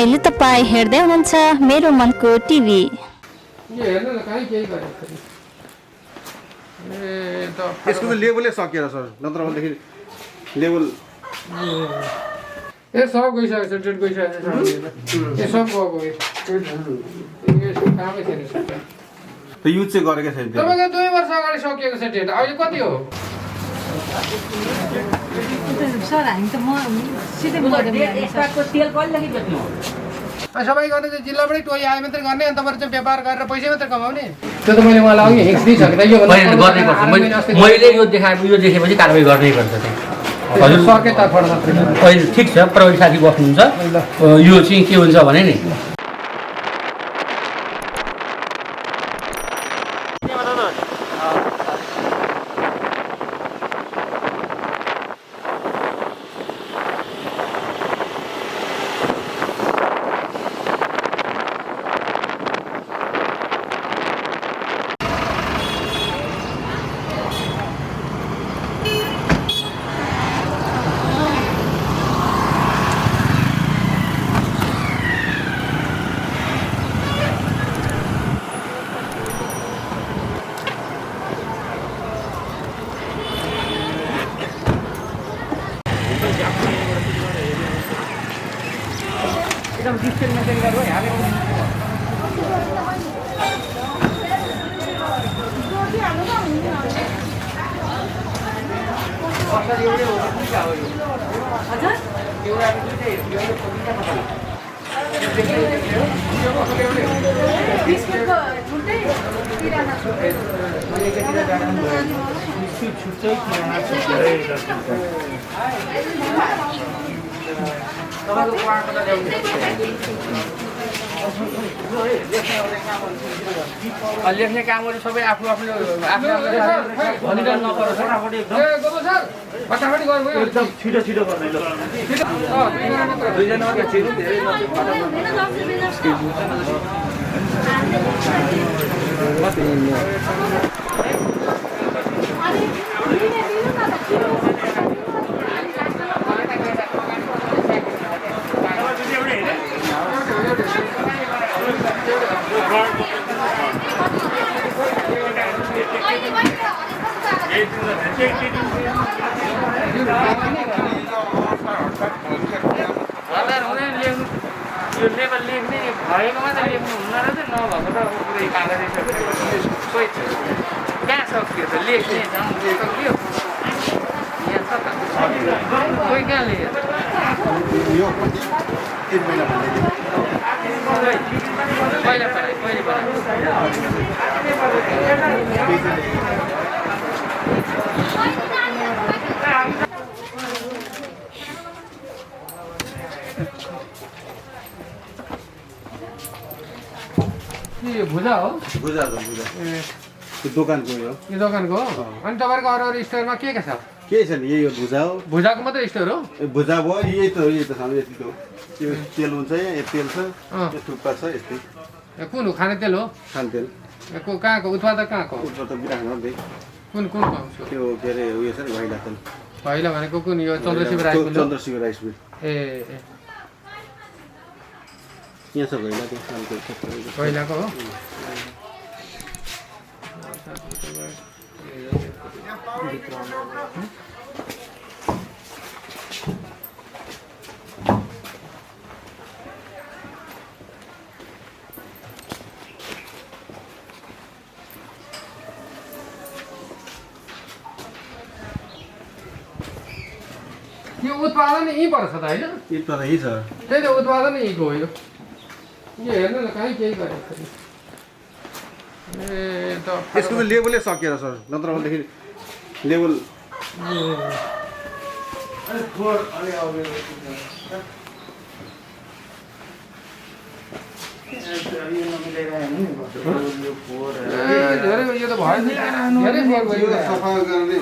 अहिले तपाईँ हेर्दै हुनुहुन्छ मेरो मनको टिभी। यसको त लेबलै सकिएर सर, नत्र भनेदेखि लेबल सब गइसकेको छ, डेट गइसकेको छ, सब गएको कामै छैन। युज चाहिँ गरेकै छैन। तपाईँको 2 वर्ष अगाडि सकिएको छ डेट, अहिले कति हो? सर हामी त म सिधै सबै गर्ने चाहिँ जिल्लाबाटै टोली आए मात्रै गर्ने, अनि तपाईँहरू चाहिँ व्यापार गरेर पैसा मात्रै कमाउने। त्यो त मैले उहाँलाई अघि हिक्स दिइसकेँ त, यो मैले यो देखेपछि कारवाही गर्नै पर्छ। हजुर सरकै तर्फबाट मात्रै। अहिले ठिक छ, प्रहरी साथी बस्नुहुन्छ, यो चाहिँ के हुन्छ भने नि एकदम डिस्टेन्स मेन्टेन गर्नु हामी लेख्ने कामहरू सबै आफू आफूले भनिरहनु नपरोस्। फटाफट गर्नु एकदम छिटो गर्ने ल। दुईजना मात्रै छिटो धेरै यो लेबर लेख्ने भएको मात्रै लेख्नु हुन्न रहेछ, नभएको त पुरै कागजै खोइ कहाँ सकियो त लेख्ने सकियो यहाँ छ त कोही कहाँ लेख्यो पहिला यो भुजा हो? भुजा यो दोकानको हो। यो दोकानको हो? अनि तपाईँको अरू स्टोरमा के छ? केही छैन, यही हो भुजा हो। भुजाको मात्रै स्टोर हो? भुजा भयो, यही त सानो यति हो। यो तेल हुन्छ, यहाँ तेल छ, यो थुक्पा छ, यस्तै। कुन हो? खाने तेल हो? खाने तेल कहाँको उत्पादक कहाँको? उत्पादक बिरानो कुन पाउँछ? त्यो के अरे उयो छ नि भैला तेल। भैला भनेको कुन? यो चन्द्रशिव राइस मिल? चन्द्रशिव rice mill. ए यहाँ छ भैला, त्यो सानो तेल छ भैलाको हो? यो उत्पादन यहीँ पर्छ त होइन? यही छ। त्यही त उत्पादन यहीँको हो। यो हेर्नु न, कहीँ केही गरेको छैन। यसको त लेबलै सकिएर सर, नत्र भनेदेखि लेबल धेरै यो त भयो नि, धेरै सफा गर्ने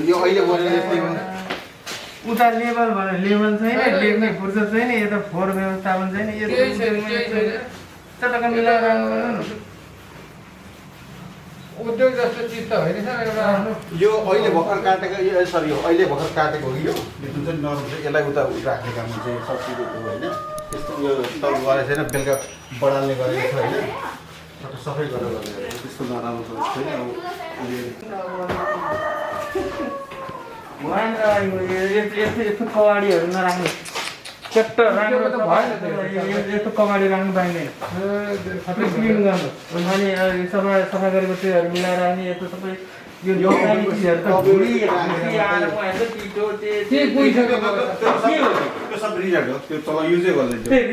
यो अहिले उता लेबल भनेर लेबल छैन, लेख्ने फुर्सद छैन, यता फोहोर व्यवस्थापन छैन, यो मिलाएर उद्योग जस्तो चिज त होइन सर एउटा आफ्नो यो अहिले भर्खर काटेको यो सरी यो अहिले भर्खर काटेको हो कि यो जुन चाहिँ नरम छ यसलाई उता राख्ने काम चाहिँ सब्सिडीको होइन त्यस्तो यो तल गरेको छैन बेलुका बढाल्ने गरेको छ होइन सफै गरेर त्यस्तो नराम्रो छैन अब यस्तो कबाडीहरू नराख्ने चट्ट राम्रो त भएन यस्तो कबाडी राख्नु पाइँदैन क्लिन गर्नु अनि सफा गरेको त्योहरू मिलाएर राख्ने यस्तो सबै यो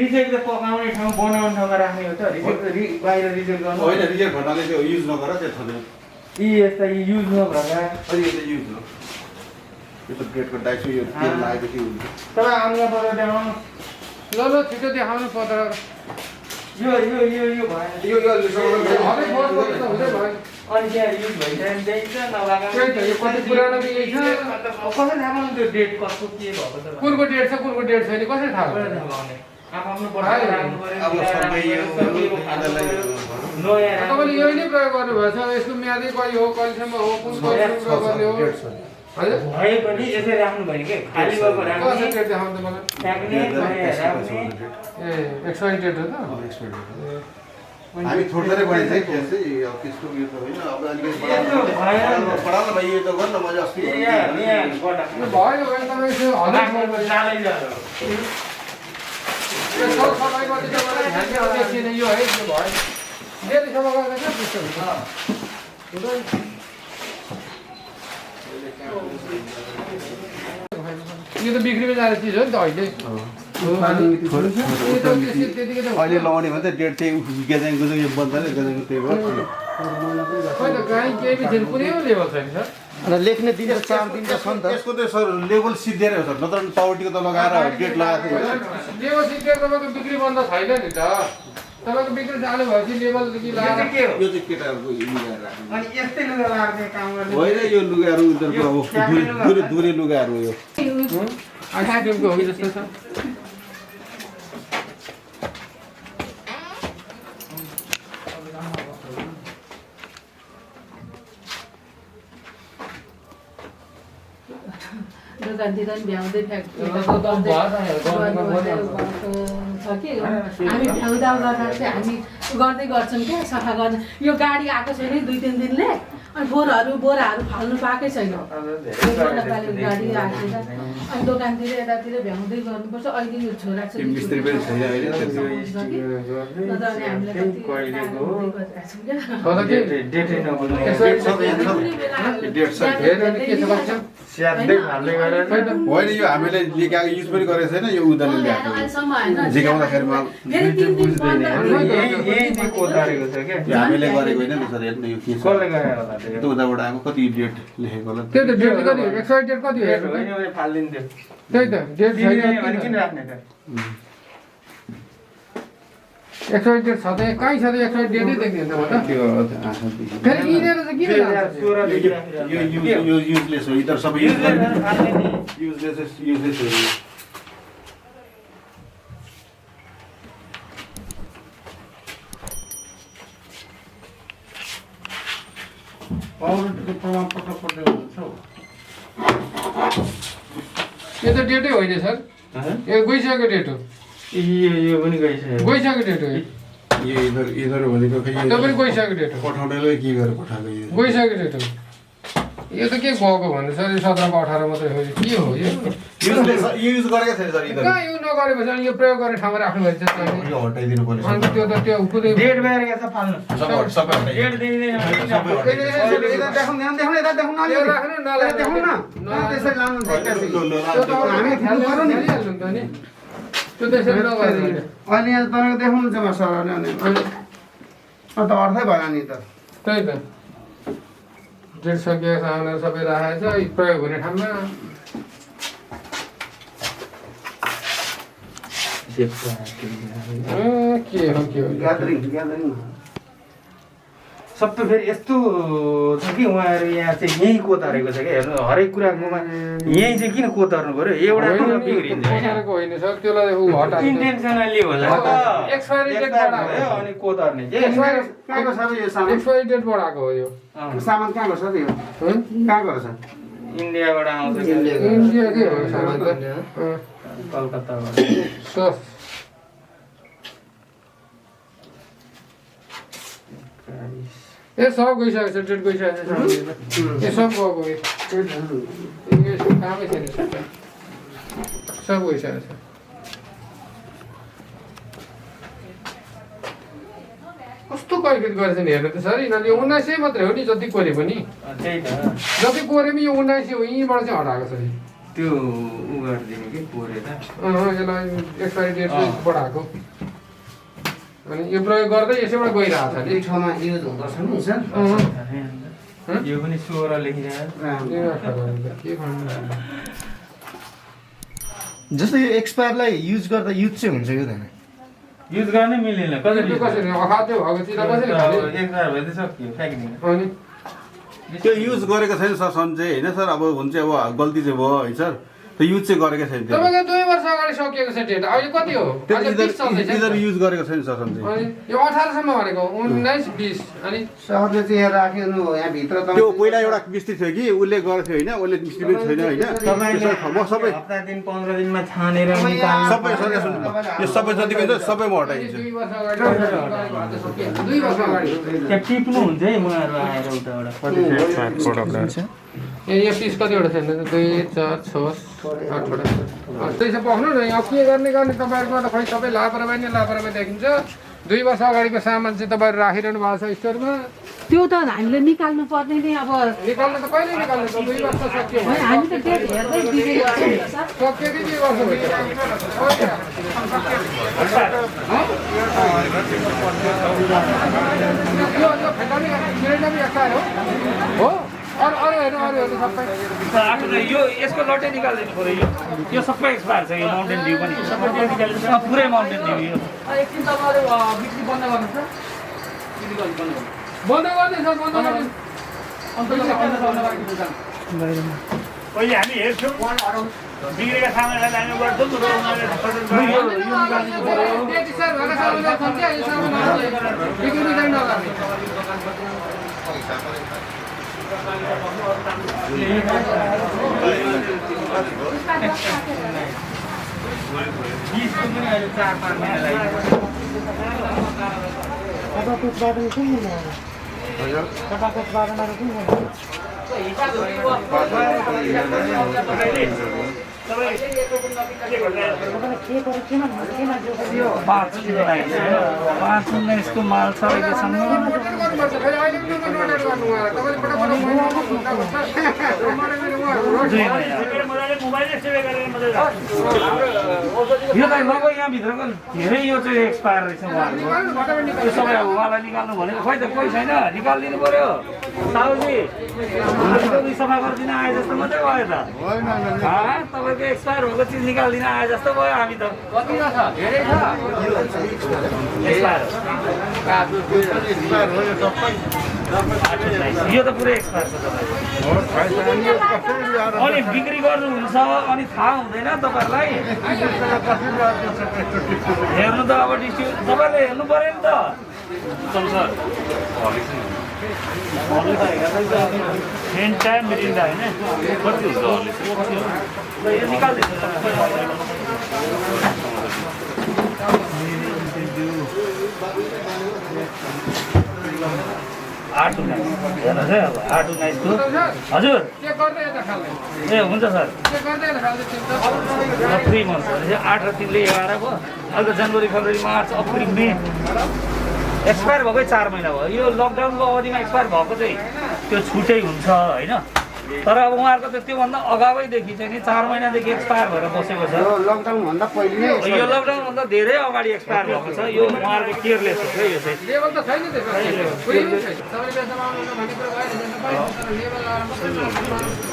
रिजेक्ट त पकाउने ठाउँ बनाउने ठाउँमा राख्ने हो त बाहिर रिजेक्ट गर्नु होइन रिजेक्ट भन्नाले त्यो युज नगर त्यो थन्यो यी यस्ता युज नभएका अहिले यो युज हो यो त ब्रेडको डाइस यो तेल लगाएपछि हुन्छ तपाईँ आउनु पर्यो त्यहाँ ल छिटो देखाउनु पर्दा यो यो यो यो भएन यो हरेक वर्ष त हुँदै भयो अनि त्यहाँ युज भइसक्यो देखिन्छ नभएको त्यही त यो कति पुरानो पनि यही छ कसरी थाहा पाउनु त्यो डेट कस्तो के भएको त कुनको डेट छ कुनको डेट छैन कसरी थाहा कसरी थाहा पाउने आफ्नो बनाएर राख्नु अब सबै यो आधालाई नयाँ तपाईँले यही नै प्रयोग गर्नुभएछ यसको म्यादै कहिले हो कहिलेसम्म हो कुन कहिलेसम्म प्रयोग गर्ने हो हजुर भए पनि यसरी राख्नु भयो के खाली भएको राख्ने कसरी डेट देखाउनु त मलाई फ्याँक्ने नयाँ राख्ने ए एक्सपायरी डेट हो त हामी थोरै बढी चाहिँ त्यो चाहिँ अब त्यस्तो उयो त होइन अब अलिकति बढाउन भाइ यो त गर्नु मैले अस्ति यहाँ गटा यो भयो भने तपाईँ यसो हजारसम्म चालै जानु यो सफाइ गर्ने तपाईँलाई ध्यान दिएर देखिएन यो है यो भयो डेली सफा गर्दा क्या त्यस्तो हुन्छ यो त बिग्रिँदै जाने चिज हो नि त अहिले अहिले लगाउने भने त डेट चाहिँ गेजाङ गुजाङ यो बन्दैन गेजाङ त्यही भयो खै त गाई केही पनि छैन कुनै लेभल छैन सर लेख्ने दिन 4 दिन त छ नि त यसको त सर लेभल सिद्धिएर हो सर नत्र पाउटीको त लगाएर डेट लगाएको थियो होइन लेभल सिक्दै तपाईँको बिक्री बन्द छैन नि त तपाईँको बिक्री चालु भएपछि लेभल लगाएर के हो यो चाहिँ केटाहरूको लुगाहरू राख्नु अनि यस्तै लुगा लाग्ने काम गर्ने होइन यो लुगाहरू उनीहरूको अब दुरे लुगाहरू हो यो आइसक्रिमको हो कि जस्तो छ दोकानतिर पनि भ्याउँदै छ कि हामी भ्याउँदा गर्दा चाहिँ हामी गर्दै गर्छौँ क्या सफा गर्न यो गाडी आएको छैन 2-3 दिनले अनि बोराहरू फाल्नु पाएकै छैन गाडी राखेर अनि दोकानतिर यतातिर भ्याउँदै गर्नुपर्छ अहिले यो छोरा मिस्त्री पनि छैन अहिले होइन यो हामीले लिएको युज पनि गरेको छैन यो उनीहरूले ल्याएको झिकाउँदाखेरि हामीले गरेको होइन सर हेर्नु यो के छ उताबाट आएको कति डेट लेखेको होला त्यही त डेट कति एक्सपायरी डेट कति हो फालिदिन्थ्यो त्यही त डेट छैन किन राख्ने त एक्सपायरी डेट छ त कहीँ छ त एक्सपायरी डेटै देख्दैन त फेरि यिनीहरू चाहिँ किन यो युजलेस हो यिनीहरू सबै युजलेस हो पाउडरको प्रमाणपत्र पत्र हुन्छ यो त डेटै होइन सर यो गइसकेको डेट हो यो पनि गइसक्यो गइसकेको डेट हो यो यिनीहरू भनेको खै त्यो पनि गइसकेको डेट हो पठाउनेलाई के गरेर पठाएको यो गइसकेको डेट हो यो त के गएको भन्नु सर यो 17-18 मात्रै हो के हो यो युज गरेको छैन सर यिनीहरू कहाँ युज नगरेपछि अनि यो प्रयोग गर्ने ठाउँमा राख्नु भएको छ यो हटाइदिनु पर्ने अनि त्यो त त्यो कुनै डेट बाहिर गएछ फाल्नु सबै डेट दिँदैन त्यो राख्नु नलाग्नु हामी ख्याल गर्नु नि हाल्नु त नि त्यो त्यसरी नगर्नु अहिले यहाँ तपाईँको देखाउनु छ सरले अनि त अर्थै भएन नि त त्यही त डेट सकिएको सामानहरू सबै राखेको छ प्रयोग हुने ठाउँमा के हो ग्यादरिङ सबै फेरि यस्तो छ कि उहाँहरू यहाँ चाहिँ यहीँ कोतारेको छ क्या हेर्नु हरेक कुराकोमा यहीँ चाहिँ किन कोतार्नु पऱ्यो एउटा कुरा बिग्रिन्छ कोतारेको होइन सर त्यसलाई ऊ हटाएर इन्टेन्सनली होला एक्सपायरी डेट बढाएको भयो अनि कोतार्ने के कहाँको छ यो सामान एक्सपायरी डेट बढाएको हो यो सामान कहाँको छ यो कहाँको छ इन्डियाबाट आउँछ इन्डियाकै हो सामान त कलकत्ताबाट सर ए सब गइसकेको छ डेट गइसकेको छ ए सब गएको यसको कामै छैन सब गइसकेको छ कस्तो कैफियत गरेछ नि हेर्नु त सर यिनीहरूले 1900 मात्रै हो नि जति कोरे पनि त्यही त जति कोरे पनि यो 1900 हो यहीँबाट चाहिँ हटाएको छ नि त्यो उ गरिदिने कि कोरेर यसलाई एक्सपायरी डेट चाहिँ बढाएको अनि यो प्रयोग गर्दै यसैबाट गइरहेको छ नि एक ठाउँमा युज हुँदछ नि सर यो पनि 16 लेखिरहेको के भन्नु जस्तो यो एक्सपायरलाई युज गर्दा युज चाहिँ हुन्छ यो हुँदैन युज गर्नै मिलेन कसरी कसरी अखाद्य भएको चिज कसरी खाने एकबार भए त सक्यो फ्याँकिदिनु अनि त्यो युज गरेको छैन सर सन्चै होइन सर अब हुन्छ अब गल्ती चाहिँ भयो है सर त्यो युज चाहिँ गरेकै छैन त्यो तपाईँको 2 वर्ष अगाडि सकिएको छ डेट अहिले कति हो अहिले 20 चल्दैछ इधर युज गरेको छैन सर सन्चै अनि यो 18 सम्म भनेको 19 20 अनि सरले चाहिँ यहाँ राख्नु यहाँ भित्र त्यो पहिला एउटा मिस्त्री थियो कि उसले गरेको थियो होइन उसले मिस्त्री पनि छैन होइन म सबै हप्ता दिन 15 दिनमा छानेर निकाल्नु सबै सर यो सबै जतिको छ सबै म हटाइदिन्छु 2 वर्ष अगाडि 2 वर्ष अगाडि त्यहाँ टिप्नु हुन्छ है उहाँहरू आएर उताबाट यो पिस कतिवटा छैन 2 4 6 8वटा त्यसो पख्नु न यहाँ के गर्ने तपाईँहरूको त खै सबै लापरवाही नै लापरवाही देखिन्छ 2 वर्ष अगाडिको सामान चाहिँ तपाईँहरू राखिरहनु भएको छ स्टोरमा त्यो त हामीले निकाल्नु पर्ने नि अब निकाल्नु त कहिले निकाल्नु त 2 वर्ष सक्यो होइन, हामी त डेट हेर्दै बिग्रेको छ नि सर। सक्यो कि 2 वर्ष हो अरू हेर्नु सबै यो यसको लटै निकालिदिनु पऱ्यो यो सबै एक्सपायर छ यो माउन्टेन भ्यू पनि पुरै माउन्टेन भ्यू यो एकछिन तपाईँले बिक्री बन्द गर्नुहोस् बन्द गर्दैछ बन्द गर्नु पहिले हामी हेर्छौँ बिग्रेका सामानलाई हामी गर्छौँ र को माल छ अहिलेसम्म यो त लगभग यहाँभित्रको धेरै यो चाहिँ एक्सपायर रहेछ उहाँहरूको यो सबै अब उहाँलाई निकाल्नु भनेको खोइ त कोही छैन निकालिदिनु पऱ्यो साउजी सफा गरिदिन आए जस्तो मात्रै भयो त तपाईँको एक्सपायर भएको चिज निकालिदिन आए जस्तो भयो हामी त कति छ धेरै छ एक्सपायर यो त पुरै एक्सपायर छ तपाईँको अनि बिक्री गर्नुहुन्छ अनि थाहा हुँदैन तपाईँहरूलाई हेर्नु त अब डिस्ट्रिब्युट तपाईँले हेर्नु पऱ्यो नि त सेन्ट टाइम मिरिन्डा होइन कति हुन्छ यो निकाल्दैछ आठ 19 हेर्नुहोस् है अब 8-19 को हजुर ए हुन्छ सर 3 मन्थ 8 र 3 ले 11 भयो अहिले त जनवरी फेब्रुअरी मार्च अप्रिल मे एक्सपायर भएकै 4 महिना भयो यो लकडाउनको अवधिमा एक्सपायर भएको चाहिँ त्यो छुट्टै हुन्छ होइन तर अब उहाँहरूको त त्योभन्दा अगावैदेखि चाहिँ नि 4 महिनादेखि एक्सपायर भएर बसेको छ लकडाउन भन्दा पहिले यो लकडाउन भन्दा धेरै अगाडि एक्सपायर भएको छ यो उहाँहरूको केयरलेस हो यो चाहिँ लेभल त छैन त्यसको लेभल छैन तपाईले बेच्नमा आउनुहुन्छ भन्ने कुरा भएन लेभल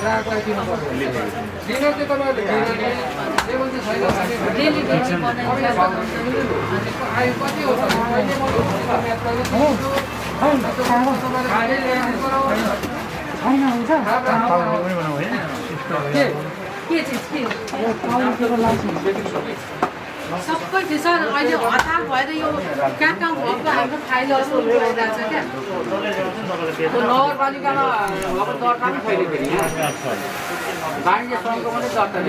ग्राहकलाई दिनु पर्छ दिनु चाहिँ तपाईहरुले लेभल चाहिँ छैन डेली बेसी बनाइन्छ आयु कति हो त के चिज के सबै थियो सर अहिले हतार भएर यो कहाँ कहाँ भएको हाम्रो फाइलहरू भइरहेछ क्या नगरपालिकामा अब दर्ता पनि छैन फेरि वाणिज्य सङ्घको पनि दर्ता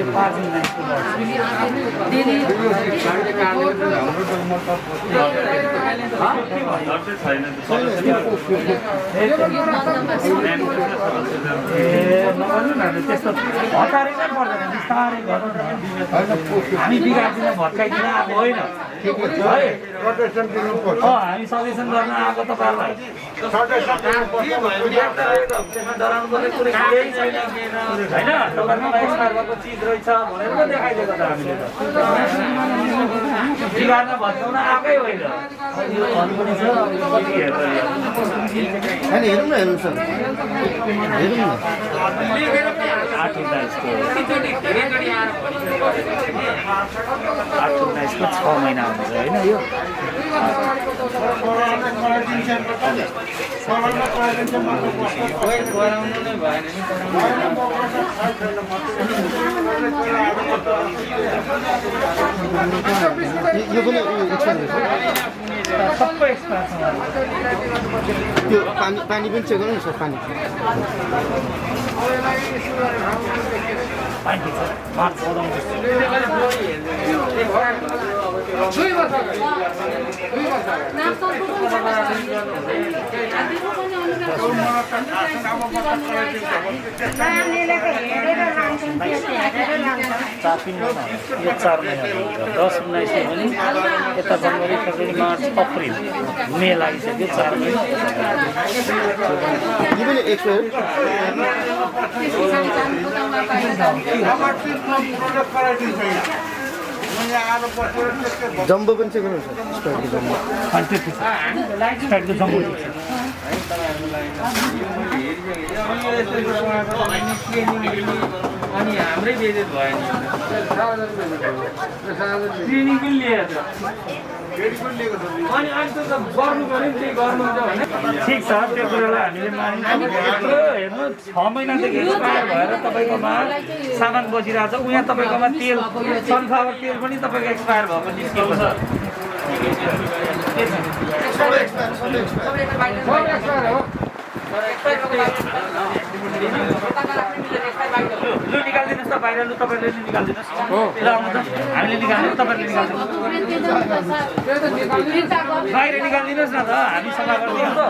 त्यस्तो हतारै नै पर्दैन बिस्तारै गर्नु हामी बिगार्दिन भत्काइदिन आएको होइन है हामी सजेसन गर्न आएको तपाईँहरूलाई त्यसमा डराउनु पर्ने कुरै केही छैन होइन तपाईँहरूलाई एक्सपायर भएको चिज रहेछ भनेर पो देखाइदिएको त हामीले त बिगार्न भत्काउन आएकै होइन यो अरू पनि छ होइन हेरौँ न सर हेरौँ न 8-19 को 6 महिना हुन्छ होइन यो यो पनि सबै एक्सपायर छ त्यो पानी पनि चेक गर्नु न सर पानी पानी छ मार्च यो 4 महिना 10-19 भने यता जनवरी फेब्रुअरी मार्च अप्रिल मे लागिसक्यो 4 महिना यो पनि एक्सपायर जम्बो पनि चेक गर्नु सर स्टार्टको जम्बो अनि हाम्रै बेजेट भयो नि ट्रेनिङ पनि लिएर अनि अहिले त गर्नु पऱ्यो नि त्यही गर्नुहुन्छ भने ठिक छ त्यो कुरालाई हामीले मानिन्छ यत्रो हेर्नु 6 महिनादेखि एक्सपायर भएर तपाईँकोमा सामान बसिरहेको छ उहाँ तपाईँकोमा तेल सनफ्लावर तेल पनि तपाईँको एक्सपायर भएको निस्केको छ लु निकालिदिनुहोस् त बाहिर लु तपाईँले निकालिदिनुहोस् ल आउनु त हामीले निकाल्नु तपाईँले निकालिदिनुहोस् बाहिर निकालिदिनुहोस् न त हामी सफा गरिदिउँ त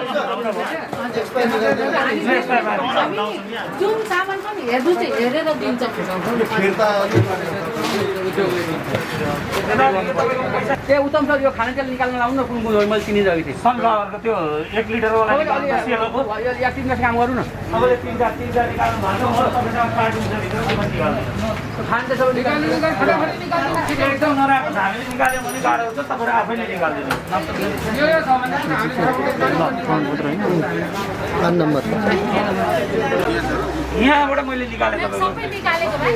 जुन सामान पनि हेर्नु चाहिँ हेरेर दिन्छ ए उत्तम सर यो खाने तेल निकाल्न लाउनु न कुन कुन मैले किनिरहेको थिएँ सनफ्लावरको त्यो 1 लिटरवाला सेलोको 1-3 काम गरौँ न तपाईँले 3 निकाल्नु भएको हो तपाईँसँग कार्टुन छ भित्र खाने तेल एकदम नराम्रो छ हामीले निकाल्यौँ भने गाह्रो हुन्छ तपाईँहरू आफैले निकालिदिनु नम्बर यहाँबाट मैले निकालेँ सबै निकालेको भाइ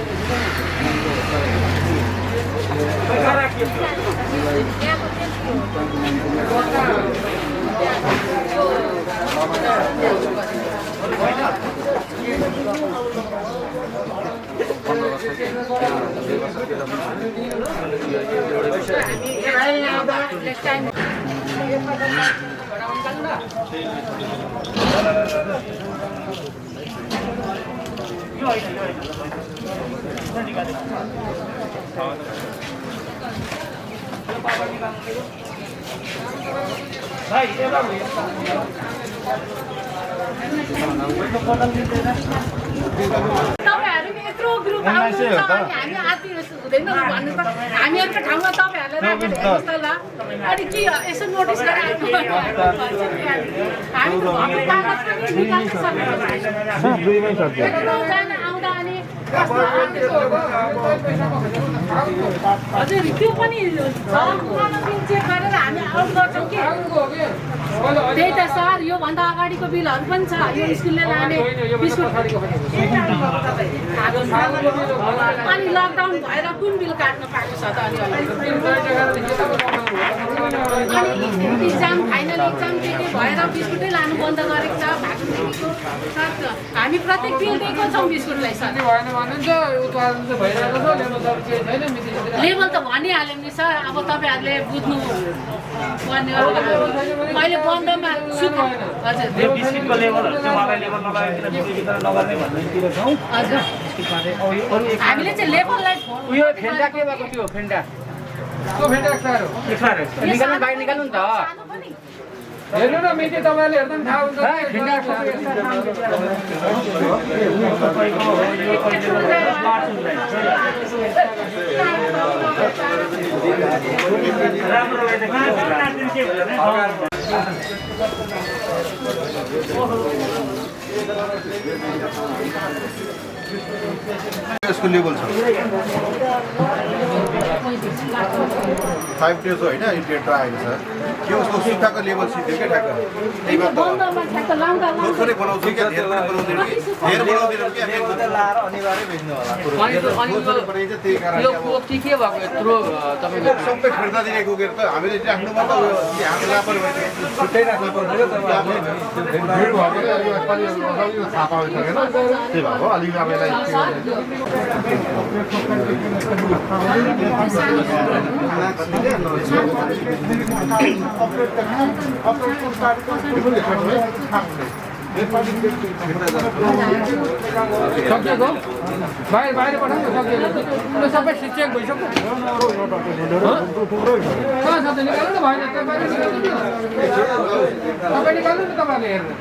तपाईँहरू यत्रो ग्रुप आउनुहुन्छ अनि हामी आदि हुँदैन भन्नु त हामीहरूको ठाउँमा तपाईँहरूले राखेर हेर्नुहोस् त ल अनि के यसो नोटिस गरेर हामी त कागज पनि निकाल्न सक्दैन आउँदा अनि हजुर त्यो पनि चेक गरेर हामी आउट गर्छौँ कि त्यही त सर योभन्दा अगाडिको बिलहरू पनि छ यो स्कुलले लाने बिस्कुट अनि लकडाउन भएर कुन बिल काट्न पाएको छ त अनि अनि इक्जाम फाइनल इक्जाम के भएर बिस्कुटै लानु बन्द गरेको छ भागदेखिको सर हामी प्रत्येक बिल दिएको छौँ बिस्कुटलाई सर भएन भने चाहिँ उत्पादन चाहिँ भइरहेको छ लेबर केही छैन लेभल त भनिहाल्यौँ नि सर अब तपाईँहरूले बुझ्नु पर्ने हो मैले बन्दमा हजुर यो बिस्किटको लेभलहरू चाहिँ उहाँलाई लेभल नगरिकन बिक्री नगर्ने भन्नेतिर छौँ हजुर हामीले चाहिँ लेभललाई उयो फेन्टा के भएको थियो फेन्टा त्यो फेन्टा एक्सपायर हो निकाल्नु बाहिर निकाल्नु नि त हेर्नु न मिति तपाईँले हेर्दा पनि थाहा हुन्छ फेन्टा यसको लेभल छ 5 days हो होइन डेट आएको छ के उसको सुक्खाको लेभल सिद्धि क्या ठ्याक्क त्यही भएर थोरै बनाउँछु क्या धेर पनि बनाउँदैन कि धेर बनाउँदैन कि लाएर अनिवार्य बेच्नु होला थोरै बनाइन्छ त्यही कारण यो कोपी के भएको यत्रो तपाईँको सबै फिर्ता दिने गएर त हामीले राख्नु पर्दा हामी लापरवाही छुट्टै राख्नु पर्दैन थाहा पाइसकेन त्यही भएको अलिक हामीलाई सकिएको बाहिर पठाउनु सकिएको त्यो सबै चेक भइसक्यो कहाँ छ त निकाल्नु न भएन तपाईँ निकाल्नु न तपाईँले हेर्नु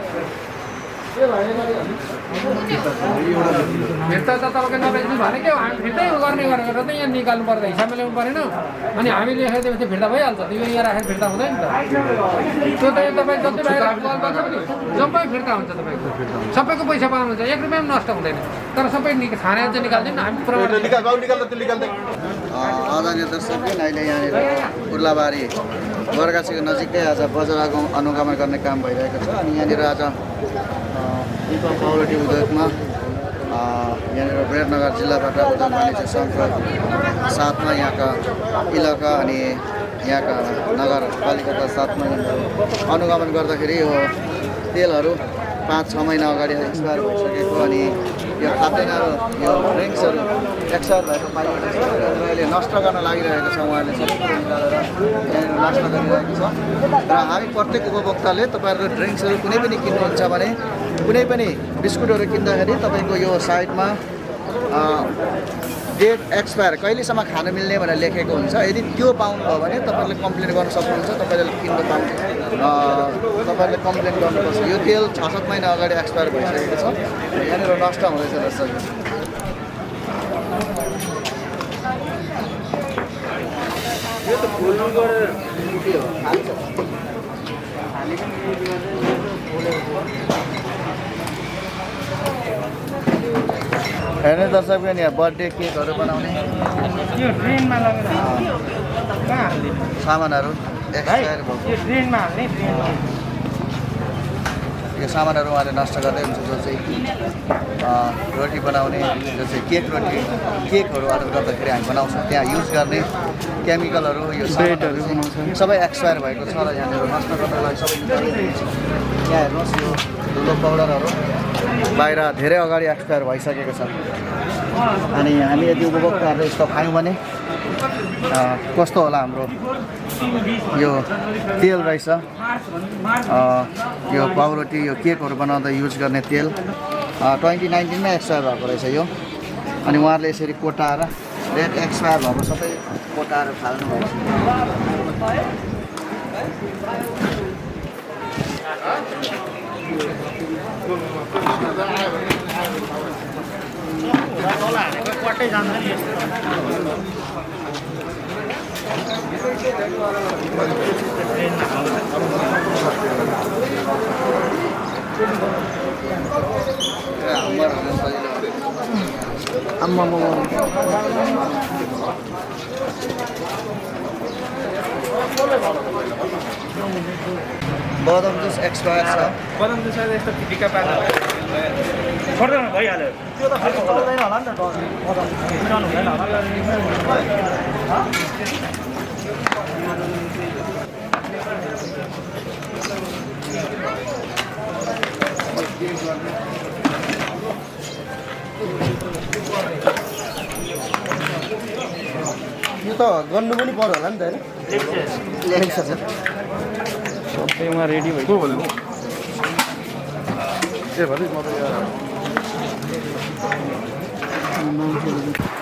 फिर्ता त तपाईँको नबेच्नु भने के हामी फिर्तै गर्ने गरेर त यहाँ निकाल्नु पर्दा हिसाब मिलाउनु परेन अनि हामी लेखाइदिएपछि फिर्ता भइहाल्छ त्यो यहाँ राखेर फिर्ता हुँदैन त त्यो त तपाईँ जति बाहिर कल गर्छ पनि सबै फिर्ता हुन्छ तपाईँको सबैको पैसा पाउनुहुन्छ 1 रुपियाँ पनि नष्ट हुँदैन तर सबै खाना चाहिँ निकाल्दैन हामी आदरणीय दर्शकबिन अहिले यहाँनिर उर्लाबारी बरगाछीको नजिकै आज बजार अनुगमन गर्ने काम भइरहेको छ अनि यहाँनिर आज पाउरोटी उद्योगमा यहाँनिर विराटनगर जिल्लाबाट उद्योग वाणिज्य सङ्घको साथमा यहाँका इलाका अनि यहाँका नगरपालिकाका साथमा अनुगमन गर्दाखेरि यो तेलहरू 5-6 महिना अगाडि एक्सपायर भइसकेको अनि यो खाद्यान्नहरू यो ड्रिङ्क्सहरू एक्सपायर भएको पाइएको छ र अहिले नष्ट गर्न लागिरहेको छ उहाँहरूले सबै कुरो निकालेर यहाँनिर नष्ट गरिरहेको छ र हामी प्रत्येक उपभोक्ताले तपाईँहरूको ड्रिङ्क्सहरू कुनै पनि किन्नुहुन्छ भने कुनै पनि बिस्कुटहरू किन्दाखेरि तपाईँको यो साइडमा डेट एक्सपायर कहिलेसम्म खान मिल्ने भनेर लेखेको हुन्छ यदि त्यो पाउनुभयो भने तपाईँहरूले कम्प्लेन गर्न सक्नुहुन्छ तपाईँले किन्न पाउनु तपाईँहरूले कम्प्लेन गर्नुपर्छ यो तेल 6-7 महिना अगाडि एक्सपायर भइसकेको छ यहाँनिर नष्ट हुँदैछ जस्तो यो त फोल्ड गरेर के हो हाल्छ हेर्ने दर्शक पनि यहाँ बर्थडे केकहरू बनाउने यो ड्रेनमा लगेर कहाँ हाल्ने सामानहरू एक्सपायर भएको यो ड्रेनमा हाल्ने यो सामानहरू उहाँले नष्ट गर्दै हुन्छ जो चाहिँ रोटी बनाउने जो चाहिँ केकहरू अर्डर गर्दाखेरि हामी बनाउँछौँ त्यहाँ युज गर्ने केमिकलहरू यो सामानहरू सबै एक्सपायर भएको छ र यहाँनिर नष्ट गर्नलाई सबै यहाँ हेर्नुहोस् यो धुलो पाउडरहरू बाहिर धेरै अगाडि एक्सपायर भइसकेको छ अनि हामी यदि उपभोक्ताहरूले यस्तो खायौँ भने कस्तो होला हाम्रो यो तेल रहेछ यो पाउरोटी यो केकहरू बनाउँदा युज गर्ने तेल 2019 मै एक्सपायर भएको रहेछ यो अनि उहाँहरूले यसरी कोटाएर डेट एक्सपायर भएको सबै कोटाएर फाल्नु भएको बदाम जुस एक्सपायर छ बदाम जुस यस्तो फिटिका पार्नु छोड्दैन भइहाल्यो त्यो त फेरि चल्दैन होला नि त बदाम हुँदैन होला त गर्नु पनि पर्यो होला नि त होइन लेखेको छ सबैमा रेडी भयो को बोल्नु ए भने म त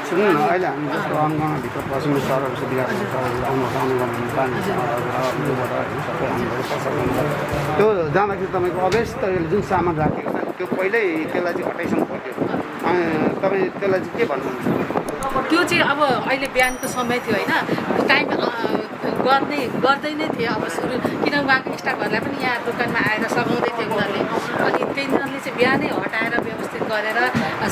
सुन्नु न अहिले हामी जस्तो अनगाउँभित्र पसिनु सरहरू सुविधाहरू आउनु गर्नु पानी सबै त्यो जाँदाखेरि तपाईँको अभ्यास तपाईँले जुन सामान राखेको छ त्यो पहिल्यै त्यसलाई चाहिँ हटाइसक्नु पर्थ्यो तपाईँ त्यसलाई चाहिँ के भन्नुहुन्छ त्यो चाहिँ अब अहिले बिहानको समय थियो होइन टाइम गर्दै नै थियो अब सुरु किनभने उहाँको स्टाफहरूलाई पनि यहाँ दोकानमा आएर सघाउँदै थियो उनीहरूले अनि तिनीहरूले चाहिँ बिहानै हटाएर व्यवस्थित गरेर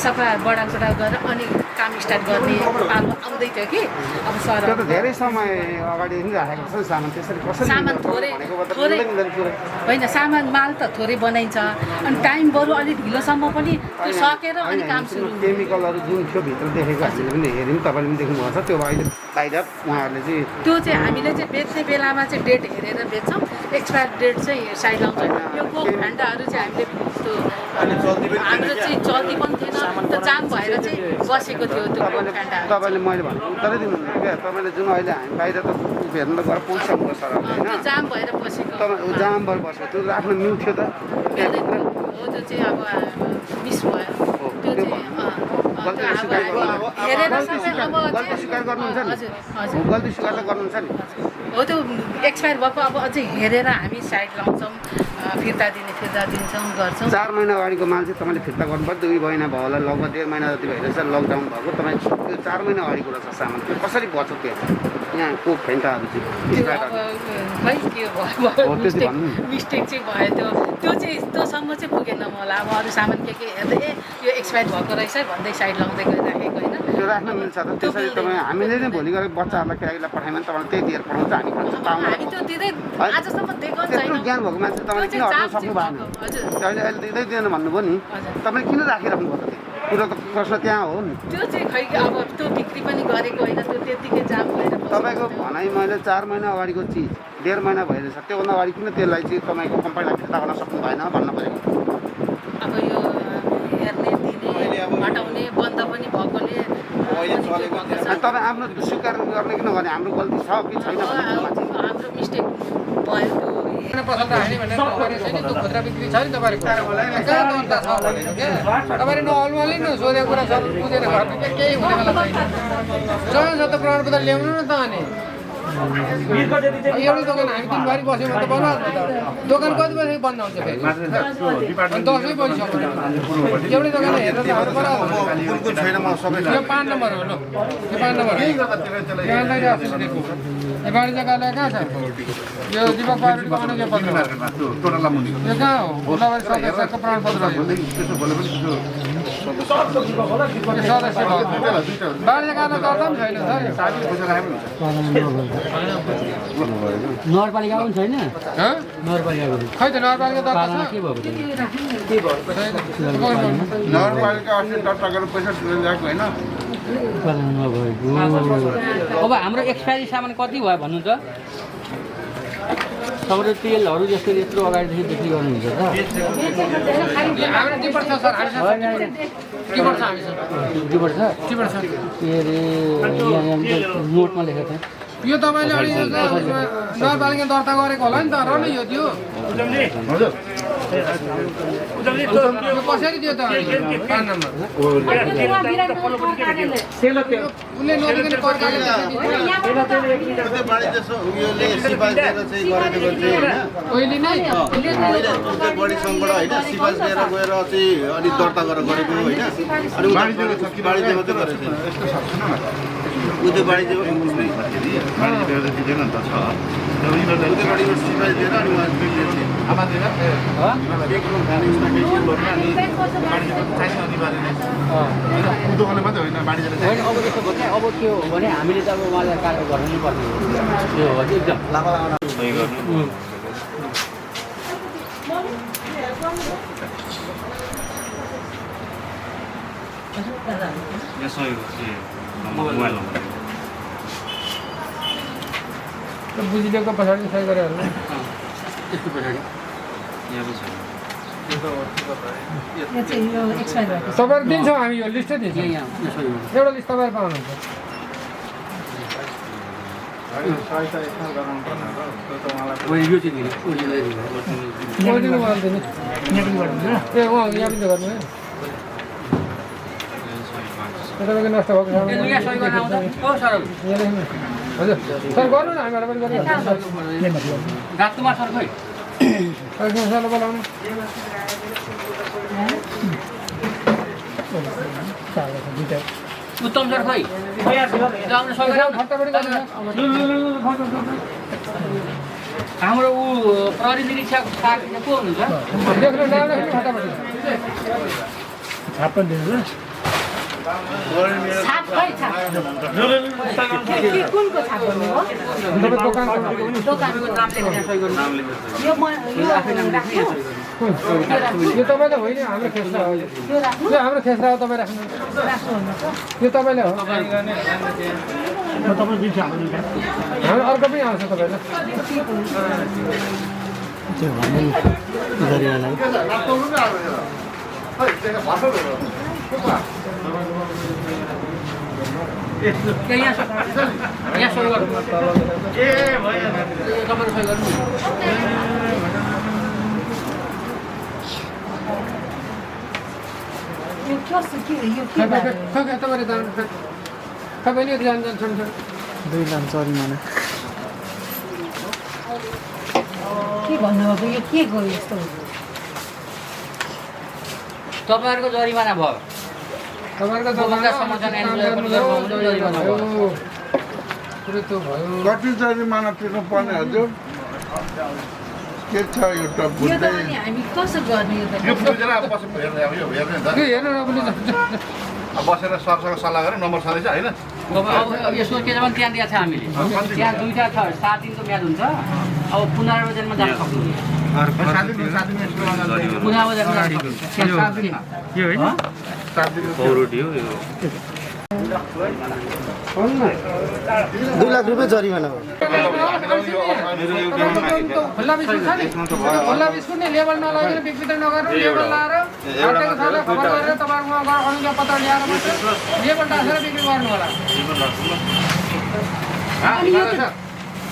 सफा बढालचढाल गरेर अनि काम स्टार्ट गर्ने पालो आउँदै थियो कि अब सर त्यो त धेरै समय अगाडि नै राखेको छ सामान त्यसरी कसरी सामान थोरै होइन सामान माल त थोरै बनाइन्छ अनि टाइम बरु अलिक ढिलोसम्म पनि त्यो सकेर अनि काम सुरु केमिकलहरू जुन थियो भित्र देखेको हामीले पनि हेऱ्यौँ तपाईँले पनि देख्नुभएको छ त्यो बाहिर उहाँहरूले चाहिँ त्यो चाहिँ हामीले चाहिँ बेच्ने बेलामा चाहिँ डेट हेरेर बेच्छौँ एक्सपायर डेट चाहिँ साइड आउँछ यो कोक भान्डाहरू चाहिँ हामीले हाम्रो चाहिँ चल्ती पनि थिएन त्यो जाम भएर चाहिँ बसेको थियो त्यो कोक भान्डाहरू तपाईँले मैले भन्नु उत्तरै दिनुहुन्न क्या तपाईँले जुन अहिले हामी बाहिर त हेर्नु त गएर पुग्छ सर होइन त्यो जाम भएर बसेको तपाईँ जाम भएर बसेको त्यो राख्नु मिल्थ्यो त हो त्यो चाहिँ अब मिस भयो त्यो गल्ती स्वीकार गर्नुहुन्छ नि गल्ती स्वीकार त गर्नुहुन्छ नि हो त्यो एक्सपायर भएको अब अझै हेरेर हामी साइड लाउँछौँ फिर्ता दिन्छौँ गर्छौँ 4 महिना अगाडिको माल चाहिँ तपाईँले फिर्ता गर्नुपर्छ 2 महिना भयो होला लगभग 1.5 महिना जति भइरहेछ लकडाउन भएको तपाईँ त्यो 4 महिना अगाडिको रहेछ सामान त्यो कसरी बच्यो त्यो यहाँ कोक फेन्टाहरू चाहिँ मिस्टेक चाहिँ भयो त्यो चाहिँ त्योसम्म चाहिँ पुगेन मलाई अब अरू सामान के हेर्दै यो एक्सपायर भएको रहेछ भन्दै साइड लाउँदै गइराखेको होइन त्यो राख्न मिल्छ त त्यसरी तपाईँ हामीले नै भोलि गएर बच्चाहरूलाई केटाकेटीलाई पठायो भने तपाईँले त्यही दिएर पठाउँछ हामी हामी त्यो दिँदै आजसम्म दिएको त्यत्रो ज्ञान भएको मान्छे तपाईँले किन हटाउन सक्नु भएन अहिले अहिले दिँदै दिएन भन्नुभयो नि तपाईँले किन राखिराख्नु भयो त कुरो त प्रश्न त्यहाँ हो नि त्यो चाहिँ खै अब त्यो बिक्री पनि गरेको होइन त्यो त्यतिकै जाम भएर तपाईँको भनाइ मैले 4 महिना अगाडिको चिज 1.5 महिना भइरहेछ त्योभन्दा अगाडि किन त्यसलाई चाहिँ तपाईँको कम्पनीलाई फिर्ता गर्न सक्नु भएन भन्न पऱ्यो अब यो हेर्ने दिने हटाउने बन्द पनि भएकोले तपाईँ आफ्नो स्वीकार गर्ने किन भने हाम्रो गल्ती छ कि छैन हाम्रो मिस्टेक भयो तपाईँले नअलमली न सोधेको कुरा सब बुझेर घरमा केही हुने बेला छैन जस्तो प्रमाणपत्र ल्याउनु न त अनि एउटै दोकान हामी दिनभरि बस्यौँ भने त बनाउँछ त दोकान कति बजी बन्द हुन्छ फेरि अनि 10 बजीसम्म एउटै दोकान हेरेर त हाम्रो बनाउँछ यो 5 नम्बर हो ल यो 5 नम्बर यो बाढी जग्गालाई कहाँ छ यो दिपक पार्टीको अनुज्ञा पत्र यो कहाँ हो भोलाबारी सदस्यको प्रमाणपत्र सदस्य बाढी जग्गामा गर्दा पनि छैन नगरपालिका पनि छैन खै त नगरपालिका दर्ता छ नगरपालिका अस्ति दर्ता गरेर पैसा ल्याएको होइन अब हाम्रो एक्सपायरी सामान कति भयो भन्नु त तपाईँले तेलहरू जस्तो यत्रो अगाडिदेखि बिक्री गर्नुहुन्छ त हाम्रो टिपर छ सर टिपर छ हामीसँग टिपर छ टिपर छ के अरे यहाँ नोटमा लेखेको छ यो तपाईँले अलि नगरपालिका दर्ता गरेको होला नि त र नै यो त्यो यो कसरी दियो त 5 नम्बर उसले नदिकन कर्काले अहिले नै बढी सङ्घबाट होइन सिफारिस लिएर गएर चाहिँ अलिक दर्ता गरेर गरेको होइन अनि बाढीको छ कि बाढीको मात्रै गरेको छैन यस्तो सक्छ न उ त्यो बाढीको बाढीको दिँदैन नि त छ उतैबाटको सिफारिस दिएर अनि उहाँ दोकानले मात्रै होइन बाढी होइन अब यस्तो भने अब के हो भने हामीले त अब उहाँलाई कार्य गर्नु नै पर्ने हो त्यो हो एकदम बुझिदिएको पछाडि सही गरेर हेर्नु त्यसको पछाडि तपाईँहरू दिन्छौँ हामी यो लिस्टै दिन्छौँ यहाँ एउटा लिस्ट तपाईँहरू पाउनुहुन्छ उत्तम सर खोइ हाम्रो ऊ प्रहरी निरीक्षक साथी को हुनुहुन्छ छाप खै छाप कुनको छाप भन्नुभयो दोकानको नाम लेखेर सही गर्नु यो राख्नु यो तपाईँले होइन हाम्रो खेस्रा हो यो हाम्रो खेस्रा हो तपाईँ राख्नु यो तपाईँले हो हाम्रो अर्को पनि आउँछ तपाईँलाई यहाँ सही गर्नु तपाईँले सही गर्नु तपाईँले जान्छन् 2 लाख जरिमाना के भन्नुभएको यो के गयो यस्तो तपाईँहरूको जरिमाना भयो तपाईँहरूको समाधान जरिमाना भयो कति जरिमाना तिर्नु पर्ने हजुर के छ यो टप यो त अनि हामी कसो गर्ने यो त हेर्नु पनि बसेर सरसँग सल्लाह गरेर नम्बर छँदैछ होइन अब यसको के छ भने त्यहाँ दिएको छ हामीले त्यहाँ 2 छ 7 दिनको म्याद हुन्छ अब पुनरावलोकनमा जान सक्नुहुन्छ पुनरावलोकनमा जान सक्नुहुन्छ के होइन पौरोटी हो यो 2 लाख रुपियाँ जरिमाना हो खुल्ला बिस्कुट छ नि खुल्ला बिस्कुट नि लेबल नलागेर बिक्री नगर्नु लेबल लाएर हाटेको छले खबर गरेर तपाईँहरूकोमा गएर अनुज्ञा पत्र ल्याएर मात्रै लेबल टाँसेर बिक्री गर्नु होला अनि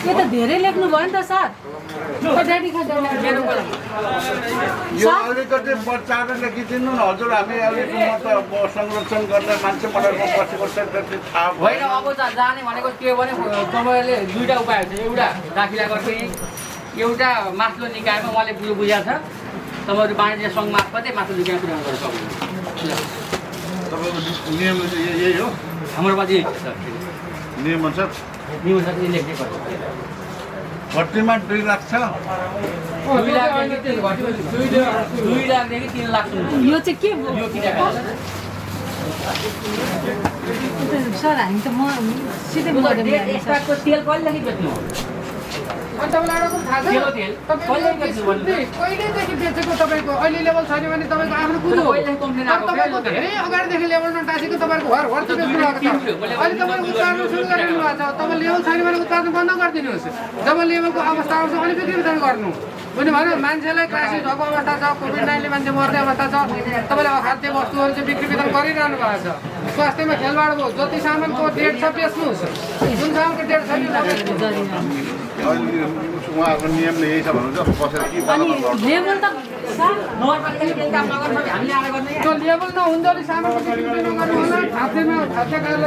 यो त धेरै लेख्नु भयो नि त सर यो अलिकति बच्चाले लेखिदिनु न हजुर हामी अलिक म त संरक्षण गर्ने मान्छे मडरमा बसेको छ त्यति थाहा होइन अब जाने भनेको के भने तपाईँले 2टा उपाय हुन्छ एउटा दाखिला गर्ने एउटा माथिल्लो निकायमा उहाँले बुझाएको छ तपाईँहरू वाणिज्य सङ्घ मार्फतै माथिल्लो निकायमा पुर्याउनु गर्न सक्नुहुन्छ तपाईँको नियम यही हो हाम्रो बाजी यही छ नियम अनुसार लेख्नै पर्छ भट्टीमा 2 लाख छ 2 लाखदेखि 3 लाख यो चाहिँ के यो किताब सर हामी त म सिधै मर्दैन एक्सपायरको तेल कहिलेदेखि बेच्नु हो अनि तपाईँलाई एउटा कुरा थाहा छ कहिलेदेखि बेचेको तपाईँको अहिले लेभल छैन भने तपाईँको आफ्नो कुरो हो तपाईँको धेरै अगाडिदेखि लेभल नटासेको तपाईँको घर बेच्नु भएको छ अहिले तपाईँले उत्पादन सुरु गरिदिनु भएको छ तपाईँ लेभल छैन भने उत्पादन बन्द गरिदिनुहोस् जब लेभलको अवस्था आउँछ अनि बिक्री वितरण गर्नु मैले भने मान्छेलाई क्राइसिस भएको अवस्था छ कोभिड-19ले मान्छे मर्ने अवस्था छ तपाईँले अखाद्य वस्तुहरू चाहिँ बिक्री वितरण गरिरहनु भएको छ स्वास्थ्यमा खेलवाड भयो जति सामानको डेट छ बेच्नुहोस् जुन सामानको डेट छ उहाँहरूको नियमले यही छ भन्नुहुन्छ बसेर के लेभल त त्यो लेभल नहुँदा अलिक सामानको बिक्री नगर्नु होला खाद्यमा खाद्य कार्यालय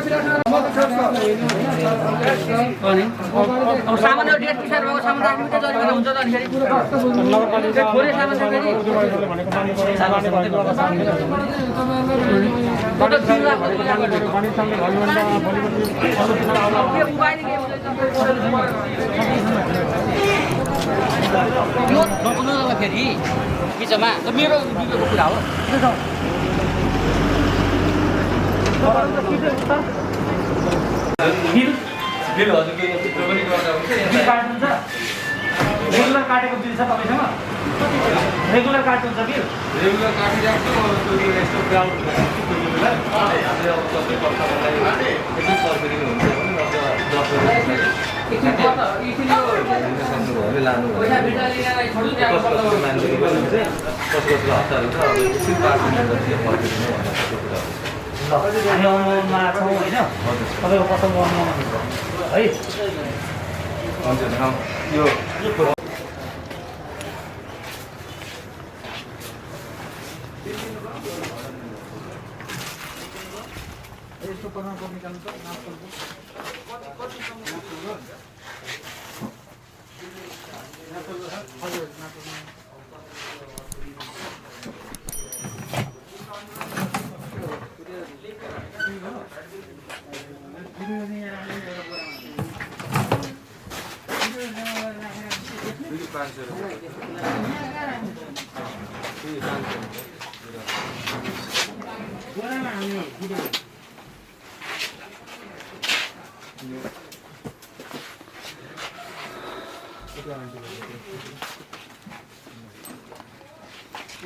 अब सामान्य डेट पिछाड भएको सामान राख्नु त जरिमाना हुन्छ त अनिखेरि थोरै सामान राख्दाखेरि यो नबुझ्नु फेरि बिचमा मेरो बिलोको कुरा हो बिल हजुरको यो चित्र पनि गर्दा हुन्छ काट्नुहुन्छ रेगुलर काटेको बिल छ तपाईँसँग रेगुलर काट्नुहुन्छ बिल रेगुलर काटिरहेको त्यो यस्तो ग्राउन्ड है हुन्छ यो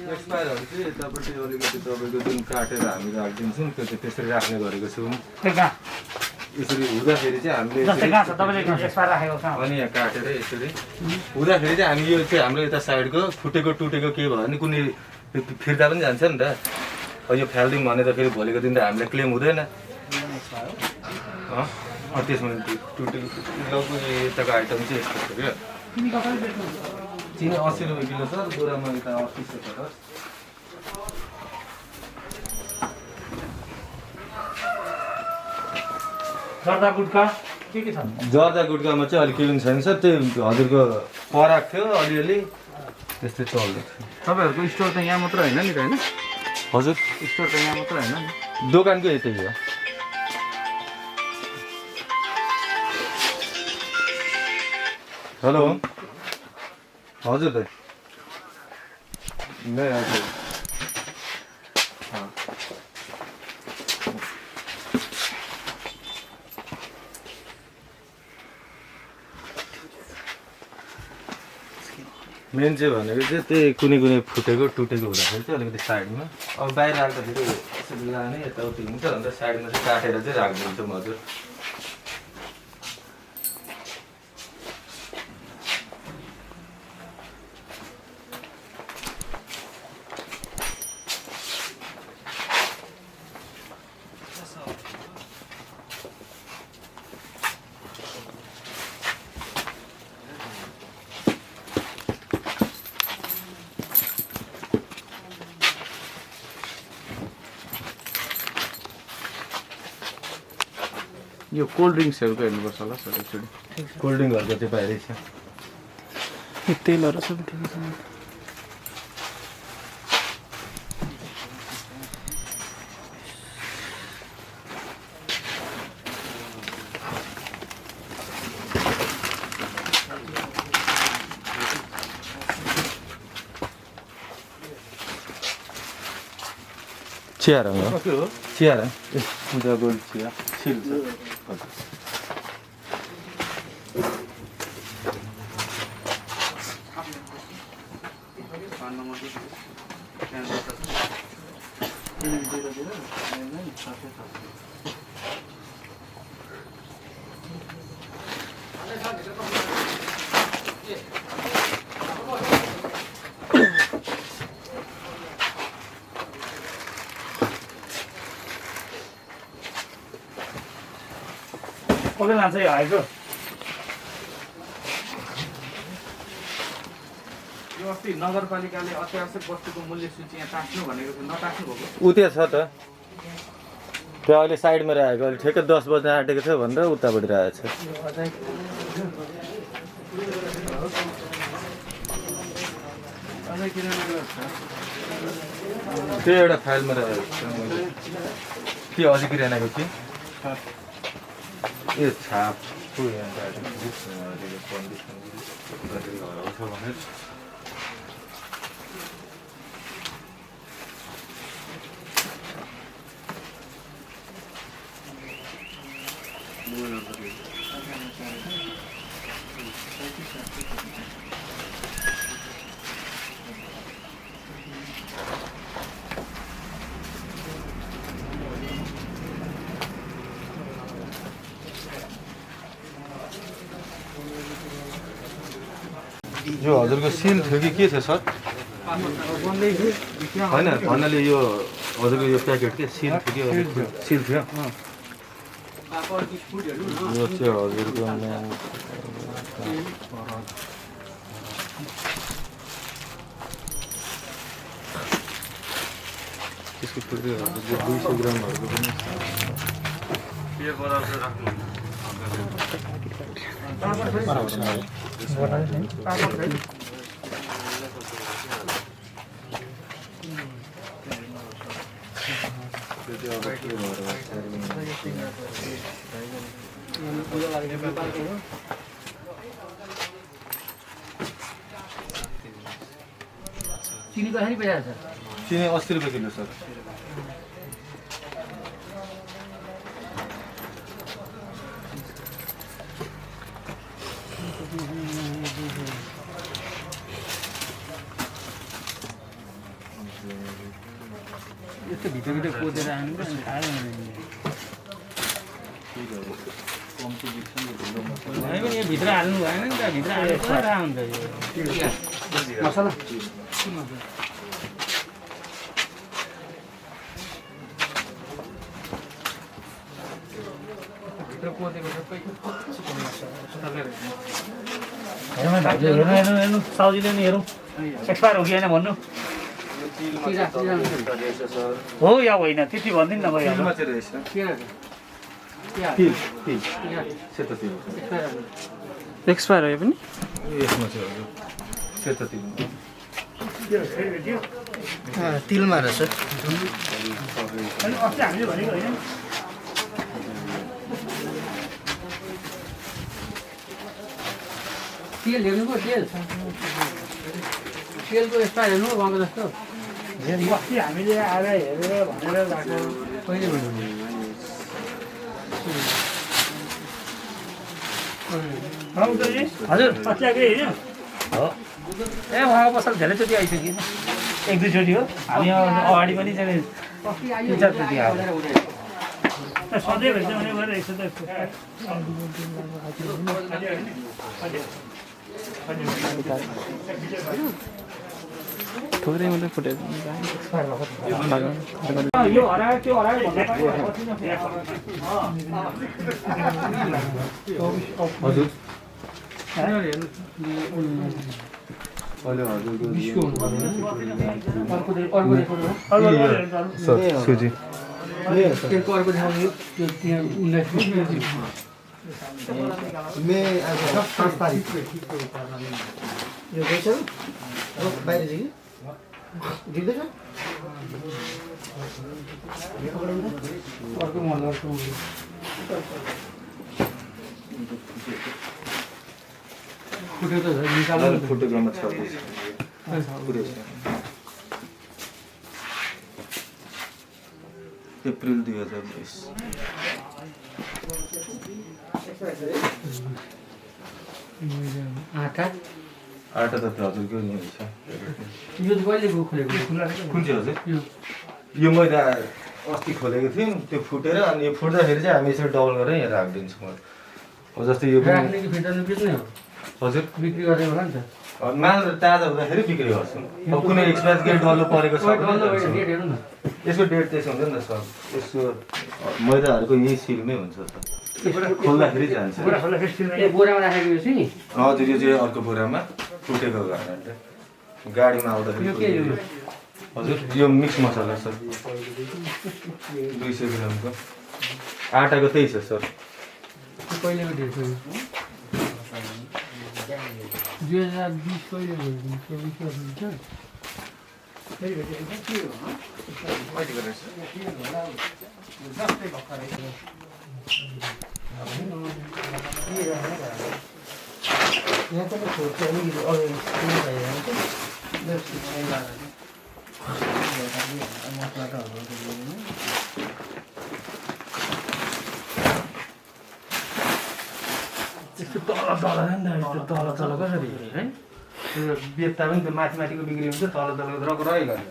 एक्सपायरहरू चाहिँ यतापट्टि अलिकति तपाईँको जुन काटेर हामी राखिदिन्छौँ त्यो चाहिँ त्यसरी राख्ने गरेको छौँ। यसरी हुँदाखेरि चाहिँ हामीले अनि यहाँ काटेर यसरी हुँदाखेरि चाहिँ हामी यो चाहिँ हाम्रो यता साइडको फुटेको टुटेको के भयो भने कुनै फिर्ता पनि जान्छ नि त। यो फ्याल्दिङ भने त फेरि भोलिको दिन त हामीलाई क्लेम हुँदैन। त्यसमा टुटेको लगभग यताको आइटम चाहिँ यस्तो छ क्या। चिनी 80 रुपियाँ किलो छ, बोरामा यता 38 छ। जर्दा गुटका के छ? जर्दा गुटकामा चाहिँ अलिक केही छैन सर, त्यो हजुरको पराक थियो अलिअलि त्यस्तै चल्दै थियो। तपाईँहरूको स्टोर त यहाँ मात्र होइन नि त होइन? हजुर स्टोर त यहाँ मात्र होइन नि, दोकानको यतै हो। हेलो हजुर दाइ नै हजुर मेन चाहिँ भनेको चाहिँ त्यही कुनै कुनै फुटेको टुटेको हुँदाखेरि चाहिँ अलिकति साइडमा अब बाहिर राख्दाखेरि यसरी लाने यताउति हुन्छ अन्त साइडमा चाहिँ काटेर चाहिँ राखिदिन्छौँ हजुर। यो कोल्ड ड्रिङ्क्सहरूको हेर्नुपर्छ होला सर एक्चुअली। कोल्ड ड्रिङ्कहरूको चाहिँ बाहिरै छ। तेलहरू सब ठिकै छ। चिया रङ हो चिया रङ पूजा गोल्ड चिया सिल छ। कसले लान्छ यो हाइको? यो अस्ति नगरपालिकाले अत्यावश्यक वस्तुको मूल्य सूची यहाँ टाँस्नु भनेको थियो, नटाँस्नु भएको? ऊ त्यहाँ छ त, त्यो अहिले साइडमा राखेको, अहिले ठ्याक्कै 10 बज्न आँटेको थियो भनेर उतापट्टि राखेको छ। त्यो एउटा फाइलमा राखेको छ के अझै किरानाको के यो छाप यो हजुरको सिल थियो कि के थियो सर? होइन भन्नाले यो हजुरको यो प्याकेट के सिल थियो कि सिल थियो? यो चाहिँ हजुरको त्यसको फुर्तीहरू 200 ग्रामहरूको पनि के बराबर राख्नु चिनी कसरी पैसा छ चिनी 80 रुपियाँ किलो सर यस्तो भित्र कोदेर आउनु नि खायो भने यो भित्र हाल्नु भएन नि त भित्र हाल्नु पुरा हुन्छ यो मसला भित्र कोदेको सबै हेर्नु साउजीले नि हेरौँ एक्सपायर हो कि होइन भन्नु हो या होइन त्यति भनिदिनु न भइहाल्छ एक्सपायर भयो पनि यसमा चाहिँ सेतो तिल तिलमा रहेछ अस्ति हामीले भनेको होइन तेल हेर्नुको तेलको एक्सपायर हेर्नु उहाँको जस्तो अस्ति हामीले आएर हेरेर भनेर गएको कहिले भन्नु हजुर अस्ति आएकै होइन हो ए उहाँको पसल धेरैचोटि आइसक्यो एक दुईचोटि हो हामी अगाडि पनि चाहिँ 3-4 चोटि आयो सधैँ भेट्छ भने गएर यसो त थोरै मात्रै फुटेको यो हरायो त्यो हरायो हजुर अहिले हजुरको सुजी तेलको अर्को देखाउनु त्यो त्यहाँ 19 मे आज 5 तारिक यो गएछ बाहिर चाहिँ दिँदैछ अर्को मल अर्को फुटेको त निकाल्नु फुटेकोमा छ अप्रिल 2020 आटा आटा त हजुरको नि छ यो चाहिँ कहिले खोलेको कुन चाहिँ हजुर यो मैले अस्ति खोलेको थिएँ त्यो फुटेर अनि यो फुट्दाखेरि चाहिँ हामी यसरी डबल गरेर यहाँ राखिदिन्छौँ अब जस्तै यो राख्ने कि फिर्ता बेच्ने हो हजुर बिक्री गर्ने होला नि त माल ताजा हुँदाखेरि बिक्री गर्छौँ अब कुनै एक्सपायर डेट डल्लो परेको छ भने डेट हेर्नु न यसको डेट त्यसो हुन्छ नि त सर यसको मैदाहरूको यही सिलमै हुन्छ सर खोल्दाखेरि जान्छ ए बोरामा राखेको यो चाहिँ हजुर यो चाहिँ अर्को बोरामा फुटेको कारणले गाडीमा आउँदाखेरि हजुर यो मिक्स मसला सर 200 ग्रामको आटाको त्यही छ सर कहिलेको डेट हो 2020 कहिले यहाँ पनि छोड्छ अलिकति मसला त त्यस्तो तल तल नि त तल तल कसरी है त्यो बेच्दा पनि त्यो माथि माथिको बिक्री हुन्छ तल तलको रगरै गर्छ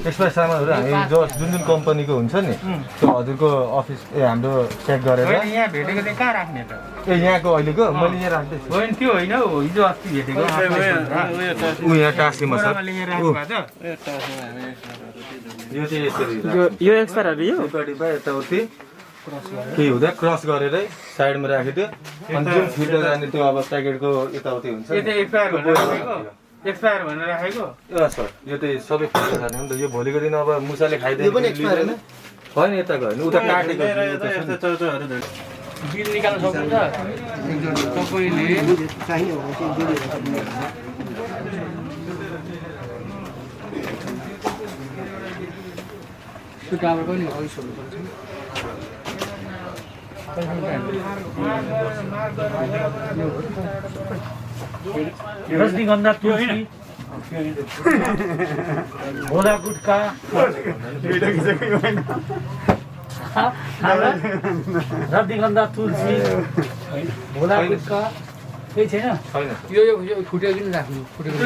एक्सपायर सामानहरू हामी जुन जुन कम्पनीको हुन्छ नि त्यो हजुरको अफिस हाम्रो चेक गरेर यहाँ भेटेको चाहिँ कहाँ राख्ने त यहाँको अहिलेको मैले यहाँ राख्दैछु होइन त्यो होइन हौ हिजो अस्ति भेटेको ऊ यहाँ टाँसीमा छ यो चाहिँ यसरी यो एक्सपायरहरू यो यताउति केही हुँदा क्रस गरेरै साइडमा राखिदियो अनि जुन फिल्टर जाने त्यो अब प्याकेटको यताउति हुन्छ यो चाहिँ एक्सपायर भनेर राखेको एक्सपायर भनेर राखेको सर यो चाहिँ सबै फिल्टर जाने हो नि त यो भोलिको दिन अब मुसाले खाइदियो होइन यताको होइन उता काटेको बिल निकाल्न सक्नुहुन्छ तपाईँले त्यो टावर पनि अघि सोध्नुपर्छ रजनीगन्धा तुलसी भोला गुटका रजनीगन्धा तुलसी भोला गुटका केही छैन यो फुटेको किन राख्नु फुटेको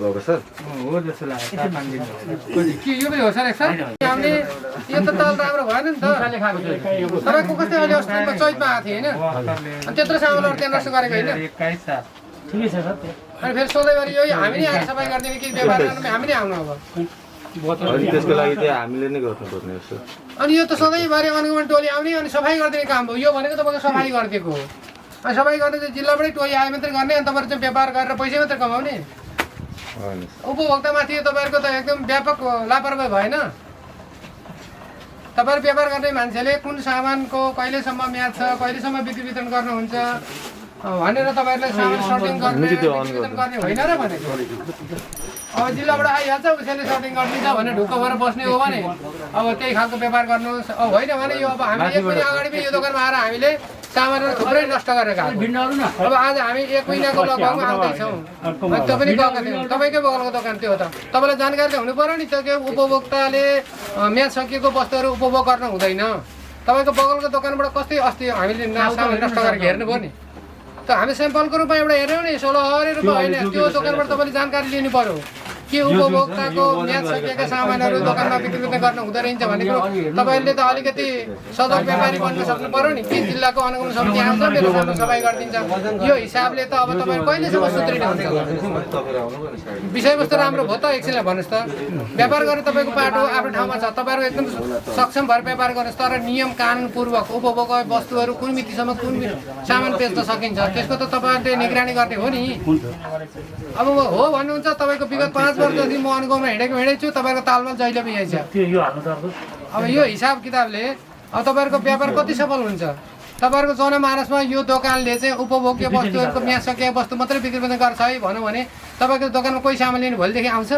भएको सर हो जस्तो लाग्छ के यो पनि हो सर एक हामीले यो त ताल राम्रो भएन नि त तपाईँको कस्तै अहिले अस्तिमा चैतमा आएको थियो होइन अनि त्यत्रो सामानहरू त्यहाँ नष्ट गरेको होइन ठिकै छ सर अनि फेरि सधैँभरि यो हामी नै आएर सफाइ गरिदिने कि व्यवहार गर्नु हामी नै आउनु अब अनि त्यसको लागि चाहिँ हामीले नै गर्नुपर्ने जस्तो अनि यो त सधैँभरि अनुगमन टोली आउने अनि सफाइ गरिदिने काम हो यो भनेको तपाईँको सफाइ गरिदिएको हो अनि सफाइ गर्ने चाहिँ जिल्लाबाटै टोली आयो मात्रै गर्ने अनि तपाईँहरू चाहिँ व्यापार गरेर पैसा मात्रै कमाउने उपभोक्तामाथि तपाईँहरूको त एकदम व्यापक लापरवाही भएन तपाईँहरू व्यापार गर्ने मान्छेले कुन सामानको कहिलेसम्म म्याद छ कहिलेसम्म बिक्री वितरण गर्नुहुन्छ भनेर तपाईँहरूले सामान सर्टिङ गर्ने वितरण गर्ने होइन र भनेको अब जिल्लाबाट आइहाल्छ उसैले सर्टिङ गरिदिन्छ भने ढुक्क भएर बस्ने हो भने अब त्यही खालको व्यापार गर्नुहोस् अब होइन भने यो अब हामी एक महिना अगाडि पनि यो दोकानमा आएर हामीले सामानहरू थुप्रै नष्ट गरेका अब आज हामी एक महिनाको लगभग आउँदैछौँ अनि त्यो पनि गएको थियौँ तपाईँकै बगलको दोकान त्यो त तपाईँलाई जानकारी त हुनु पऱ्यो नि त्यो के उपभोक्ताले म्याद सकिएको वस्तुहरू उपभोग गर्न हुँदैन तपाईँको बगलको दोकानबाट कस्तै अस्ति हामीले सामान नष्ट गरेर हेर्नुभयो नि त हामी स्याम्पलको रूपमा एउटा हेऱ्यौँ नि 16 रूपमा होइन त्यो दोकानबाट तपाईँले जानकारी लिनु पर्यो के उपभोक्ताको म्याद सकिएका सामानहरू दोकानमा बिक्री गर्न हुँदो रहेछ भन्ने कुरो तपाईँहरूले त अलिकति सजग व्यापारी बन्न सक्नु पर्यो नि के जिल्लाको अनुगमन समिति आउँछ मेरो सामान सफाइ गरिदिन्छ यो हिसाबले त अब तपाईँहरू कहिलेसम्म सुत्रिने हुन्छ विषयवस्तु राम्रो भयो त एकछिनलाई भन्नुहोस् त व्यापार गर्ने तपाईँको बाटो आफ्नो ठाउँमा छ तपाईँहरू एकदम सक्षम भएर व्यापार गर्नुहोस् तर नियम कानुनपूर्वक उपभोग वस्तुहरू कुन मितिसम्म कुन सामान बेच्न सकिन्छ त्यसको त तपाईँहरूले निगरानी गर्ने हो नि अब हो भन्नुहुन्छ तपाईँको विगत 5 वर्षदेखि म अनुगमनमा हिँडेको छु तपाईँको तालमा जहिले पनि यही छ अब यो हिसाब किताबले अब तपाईँहरूको व्यापार कति सफल हुन्छ तपाईँहरूको जनमानसमा यो दोकानले चाहिँ उपभोग्य वस्तुहरूको म्याद सकिएको वस्तु मात्रै बिक्री गर्छ है भनौँ भने तपाईँको दोकानमा कोही सामान लिनु भोलिदेखि आउँछ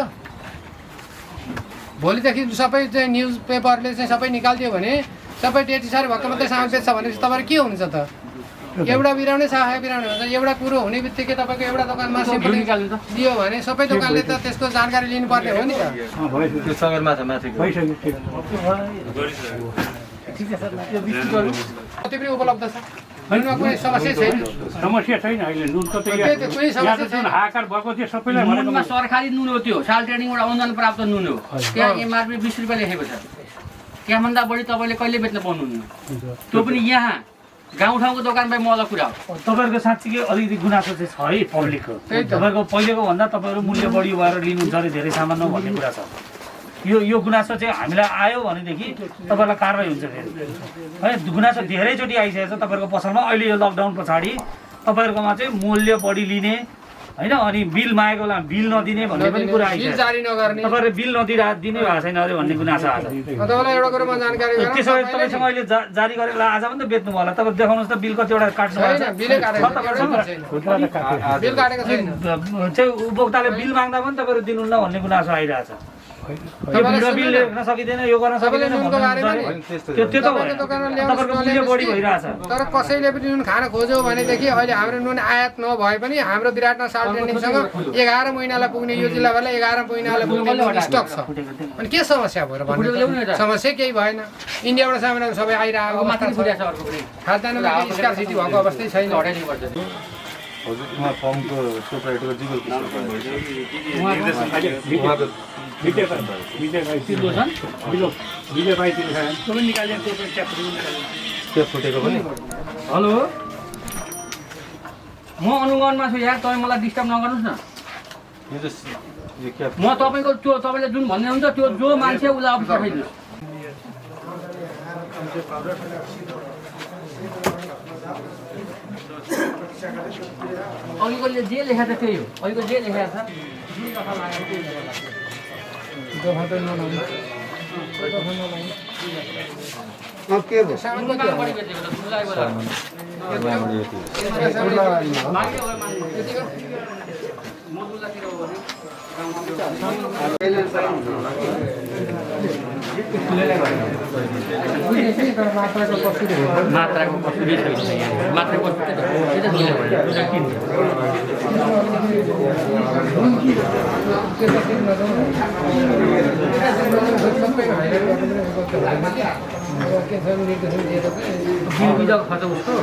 भोलिदेखि सबै चाहिँ न्युज पेपरले चाहिँ सबै निकालिदियो भने सबै डेटी साह्रै भक्क मात्रै सामान बेच्छ भनेपछि तपाईँहरू के हुन्छ त एउटा बिराउने साहा बिराउने हुन्छ एउटा कुरो हुने बित्तिकै तपाईँको एउटा दोकानमा दियो भने सबै दोकानले त त्यसको जानकारी लिनुपर्ने हो नि त कति पनि उपलब्ध छ कुनै समस्या छैन अहिले नुनको हाकार भएको थियो सबैलाई नुनमा सरकारी नुन हो त्यो साल ट्रेडिङबाट अनुदान प्राप्त नुन हो त्यहाँ एमआरपी 20 रुपियाँ लेखेको छ त्यहाँभन्दा बढी तपाईँले कहिले बेच्न पाउनुहुन्न त्यो पनि यहाँ गाउँठाउँको दोकानलाई महँगो कुरा हो तपाईँहरूको साँच्चीकै अलिकति गुनासो चाहिँ छ है पब्लिकको तपाईँको पहिलेको भन्दा तपाईँहरू मूल्य बढी भएर लिनुहुन्छ अरे धेरै सामान भन्ने कुरा छ यो गुनासो चाहिँ हामीलाई आयो भनेदेखि तपाईँलाई कारवाही हुन्छ फेरि है गुनासो धेरैचोटि आइसकेको छ तपाईँहरूको पसलमा अहिले यो लकडाउन पछाडि तपाईँहरूकोमा चाहिँ मूल्य बढी लिने होइन अनि बिल मागेको बेला बिल नदिने भन्ने पनि कुरा आइसक्यो तपाईँहरूले बिल दिने भएको छैन अरे भन्ने गुनासो आएको त्यसो भए तपाईँसँग अहिले जारी गरेर आज पनि त बेच्नु भयो होला तपाईँ देखाउनुहोस् त बिल कतिवटा काट्नु चाहिँ उपभोक्ताले बिल माग्दा पनि तपाईँहरू दिनुहुन्न भन्ने गुनासो आइरहेछ बिल लेख्न सकिँदैन यो गर्न सकिँदैन त्यो त तपाईँको मूल्य बढी भइरहेछ तर कसैले पनि नुन खान खोज्यो भनेदेखि अहिले हाम्रो नुन आयात नभए पनि हाम्रो विराटनगर साल ट्रेडिङसँग 11 महिनालाई पुग्ने यो जिल्लाभरलाई 11 महिनालाई पुग्ने स्टक छ अनि के समस्या भयो भन्नु समस्या केही भएन इन्डियाबाट सामानहरू सबै आइरहेको खाद्यान्नको स्कार्सिटी भएको अवस्थै छैन हजुर उहाँ फर्मको प्रोप्राइटरको जिगल त्यो फुटेको पनि हेलो म अनुगमनमा छु यार तपाईँ मलाई डिस्टर्ब नगर्नुहोस् न यो चाहिँ यो क्याब म तपाईँको त्यो तपाईँले जुन भन्ने हुन्छ त्यो जो मान्छे उसलाई अफिस पठाइदिनुहोस् अघिको जे लेखेको छ त्यही हो अघिको जे लेखेको छ के भयो मात्राको कसुरी छैन यहाँ मात्राको खर्च उसको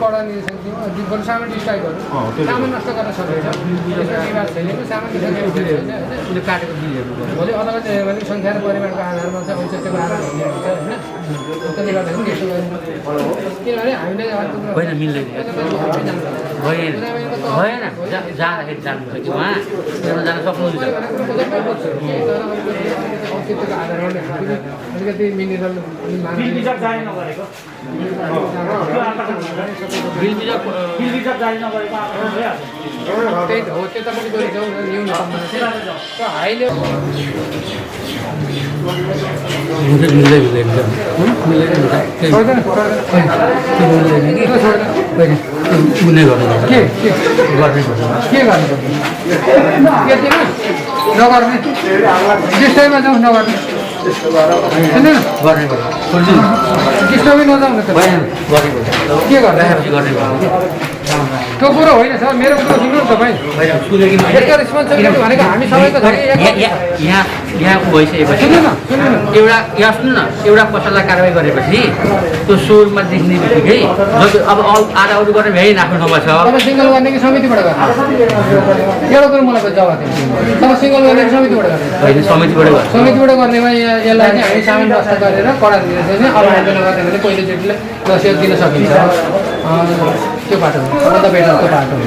कडा निर्देशन थियो सामान डिस्ट्राइकहरू सामान नष्ट गर्न सकिन्छ विवाद छैन सामान उसले काटेको बिलहरू भोलि अदालत भने सङ्ख्या र परिमाणको आधारमा चाहिँ औचित्यको आधार भन्ने हुन्छ होइन त्यसले गर्दाखेरि त्यस्तो किनभने हामीले होइन मिल्दैन भएन जाँदाखेरि जानुपर्छ कि उहाँ त्यहाँ जान सक्नुहुन्छ औचित्यको आधारमा अलिकति मिनेरल त्यही त हो त्यतापट्टि गएर जाउँ ल्याउनु हाइले नगर्ने टिस्टैमा जाउँ नगर्ने टिस्टमै नजाउँ न त के गर्दा त्यो कुरो होइन सर मेरो कुरो सुन्नु न तपाईँ यसको रेस्पोन्सिबिलिटी भनेको हामी सबैको छ यहाँ भइसकेपछि एउटा यहाँ सुन्नु न एउटा पसललाई कारवाही गरेपछि त्यो सुरुमा देखिने बित्तिकै अब आधा अरू गर्ने भ्याइ आफ्नो ठाउँमा छ तपाईँ सिङ्गल गर्ने कि समितिबाट गर्ने एउटा कुरो मलाई जवाब दिनु तपाईँ सिङ्गल गर्ने कि समितिबाट गर्ने होइन समितिबाट गर्नेमा यसलाई चाहिँ हामी सामान नष्ट गरेर कडा दिएर चाहिँ अब हामीले नगर्ने भने पहिलोचोटिले नसिहत दिन सकिन्छ त्यो बाटो हो अन्त बेटरको बाटो हो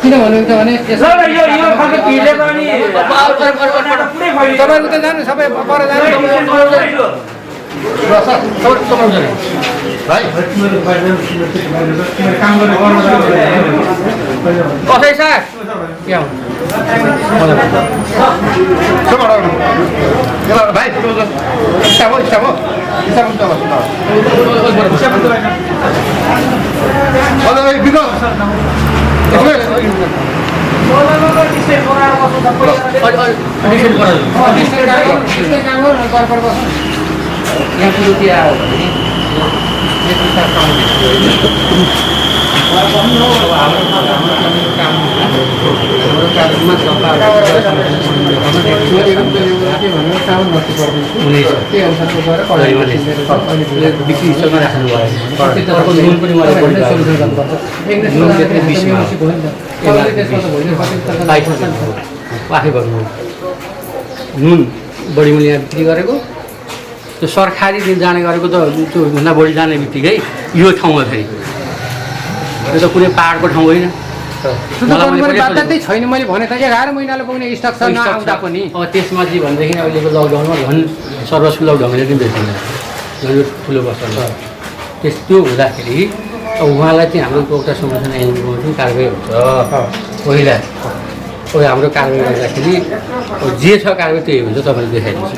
किन भन्नुहुन्छ भने तपाईँको त जानु सबै पर जानु कसै साग भाइ यहाँ कुरो के आयो भने आफै भन्नु नुन बढी मूल्य बिक्री गरेको त्यो सरकारी दिन जाने गरेको त त्योभन्दा बढी जाने बित्तिकै यो ठाउँमा फेरि यो त कुनै पाहाडको ठाउँ होइन बाध्यतै छैन मैले भने त 11 महिनाले पुग्ने स्टक छ नआउँदा पनि अब त्यसमा चाहिँ भनेदेखि अहिलेको लकडाउनमा झन् सर्वसुलभ ढङ्गले पनि बेच्दैन यो ठुलो बस्छ त्यो हुँदाखेरि अब उहाँलाई चाहिँ हाम्रो एउटा संगठन एनजिओमा चाहिँ कारवाही हुन्छ पहिला हाम्रो कारवाही गर्दाखेरि जे छ कारवाही त्यही हुन्छ तपाईँले देखाइदिन्छ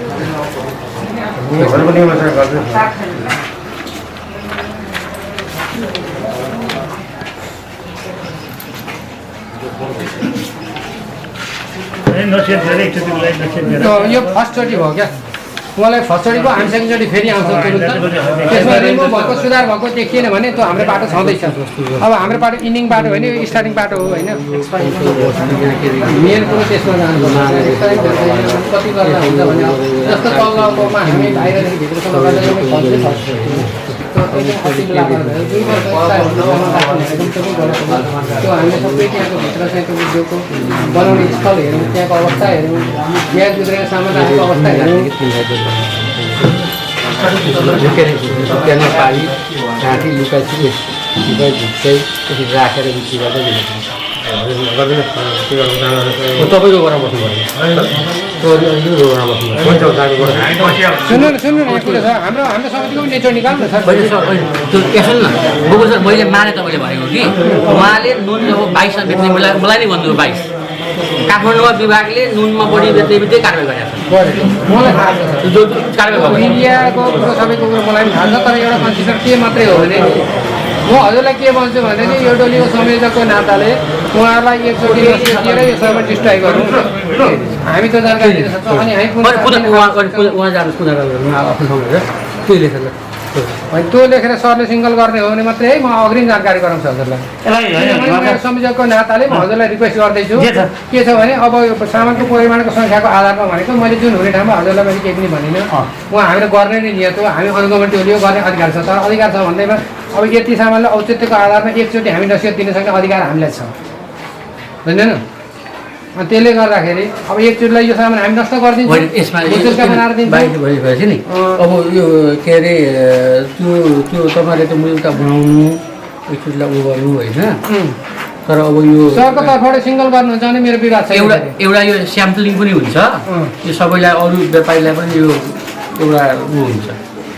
यो फर्स्टचोटि भयो क्या उहाँलाई फर्स्टचोटिको हामी सेकेन्डचोटि फेरि आउँछौँ तुरुन्त त्यसमा रिमुभ भएको सुधार भएको देखिएन भने त्यो हाम्रो बाटो छँदैछ अब हाम्रो बाटो इन्डिङ बाटो होइन यो स्टार्टिङ बाटो हो होइन मेन कुरो त्यसमा जानु कति गर्दा हुन्छ भने जस्तो तलमा हामी बाहिरदेखि भित्रसम्म गर्दा त्यो हामीले सबै त्यहाँको भित्र चाहिँ त्यो उद्योगको बनाउने स्थल हेरौँ त्यहाँको अवस्था हेरौँ ग्यास गुज्रेको सामान राखेको अवस्था हेरौँ पारी घाँटी लुका झुक्कै त्यसरी राखेर बिक्री गर्दै तपाईँको गएर बस्नु सुन्नु न यहाँ कुरा छ हाम्रो समितिको पनि नेचर निकाल्नु न सर यसो न बुबु सर मैले माने तपाईँले भनेको कि उहाँले नुन जब 22 बेच्ने मलाई नै भन्नुभयो 22 काठमाडौँमा विभागले नुनमा बढी बेच्ने बित्तिकै कारवाही गरेको छ मलाई थाहा छ जो कारवाही भएको इन्डियाको कुरो सबैको कुरो मलाई पनि थाहा छ तर एउटा कन्सिडर के मात्रै हो भने म हजुरलाई के भन्छु भनेदेखि यो टोलीको संयोजकको नाताले उहाँहरूलाई एकचोटि दिएर यो सबै डिस्ट्राई गरौँ हामी त जानकारी दिन सक्छौँ अनि हामी उहाँ जानुहोस् कुना आफ्नो ठाउँमा त्यो लेखेर त्यो लेखेर सरले सिङ्गल गर्ने हो भने मात्रै है म अग्रिम जानकारी गराउँछु हजुरलाई संयोजकको नाताले म हजुरलाई रिक्वेस्ट गर्दैछु के छ भने अब यो सामानको परिमाणको सङ्ख्याको आधारमा भनेको मैले जुन हुने ठाउँमा हजुरलाई मैले केही पनि भनिनँ उहाँ हामीले गर्ने नै नियत हो हामी अनुगमन टोली गर्ने अधिकार छ तर अधिकार छ भन्दैमा अब यति सामानलाई औचित्यको आधारमा एकचोटि हामी नसियत दिन सक्ने अधिकार हामीलाई छ बुझ्दैन अनि त्यसले गर्दाखेरि अब एकचोटिलाई यो सामान हामी नष्ट गरिदिन्छौँ बनाएर दिन्छौँ भएपछि नि अब यो के अरे त्यो तपाईँले त मुलुका बनाउनु एकचोटिलाई उ गर्नु होइन तर अब यो सरको तर्फबाट सिङ्गल गर्नुहुन्छ भने मेरो विवाद छ एउटा यो स्याम्पलिङ पनि हुन्छ यो सबैलाई अरू व्यापारीलाई पनि यो एउटा ऊ हुन्छ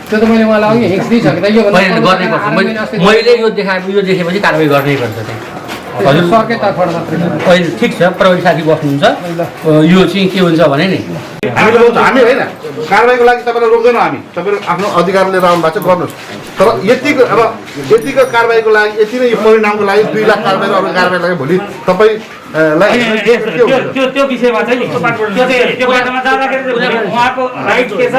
त्यो त मैले उहाँलाई अघि हिक्स दिइसकेँ त यो गर्नै पर्छ मैले यो देखेपछि कारवाही गर्नै पर्छ हजुर सरकै तर्फबाट मात्रै अहिले ठिक छ प्रहरी साथी बस्नुहुन्छ यो चाहिँ के हुन्छ भने नि हामी होइन कारवाहीको लागि तपाईँलाई रोक्दैनौँ हामी तपाईँले आफ्नो अधिकार लिएर आउनु भएको छ गर्नुहोस् तर यतिको कारवाहीको लागि यति नै यो परिणामको लागि 2 लाख कारवाही अरू कारवाही लागि भोलि तपाईँलाई त्यो विषयमा चाहिँ त्यो बाटोमा जाँदाखेरि उहाँको राइट के छ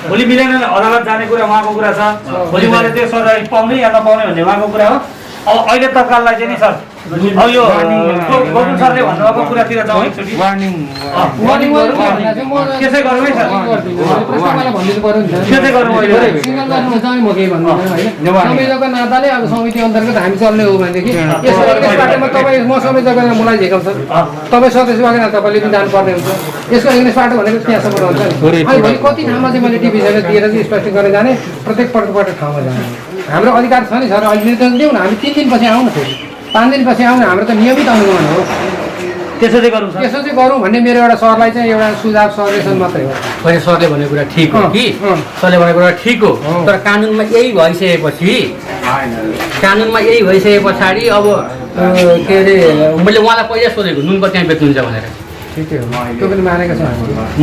भोलि मिलेन अदालत जाने कुरा उहाँको कुरा छ भोलि उहाँले त्यो सजाय पाउने या नपाउने भन्ने उहाँको कुरा हो अब अहिले तत्काललाई चाहिँ नि सर अब यो गोकुल सरले भन्नुभएको कुरातिर जाउँ एकचोटि त्यसै गरौँ है सर त्यसै गरौँ संयोजकको नाताले अब समिति अन्तर्गत हामी चल्ने हो भनेदेखि यस बाटोमा तपाईँ म संयोजक मलाई झेकाउँछ तपाईँ सदस्य भएको नाता तपाईँले पनि जानुपर्ने हुन्छ यसको इङ्ग्लिस बाटो भनेको त्यहाँसम्म हुन्छ अनि भोलि कति ठाउँमा चाहिँ मैले डिभिजन दिएर चाहिँ स्पष्ट गरेर जाने प्रत्येक पटक ठाउँमा जाने हाम्रो अधिकार छ नि सर अहिले निर्देशन दिउँ न हामी 3 दिनपछि आउँ न फेरि 5 दिनपछि आउँ न हाम्रो त नियमित अनुगमन हो त्यसो चाहिँ गरौँ भन्ने मेरो एउटा सरलाई चाहिँ एउटा सुझाव सजेसन मात्रै हो होइन सरले भनेको कुरा ठिक हो कि सरले भनेको कुरा ठिक हो तर कानुनमा यही भइसके पछाडि अब के अरे मैले उहाँलाई पहिला सोधेको नुनको त्यहाँ बेच्नुहुन्छ भनेर ठिकै हो त्यो पनि मानेका छौँ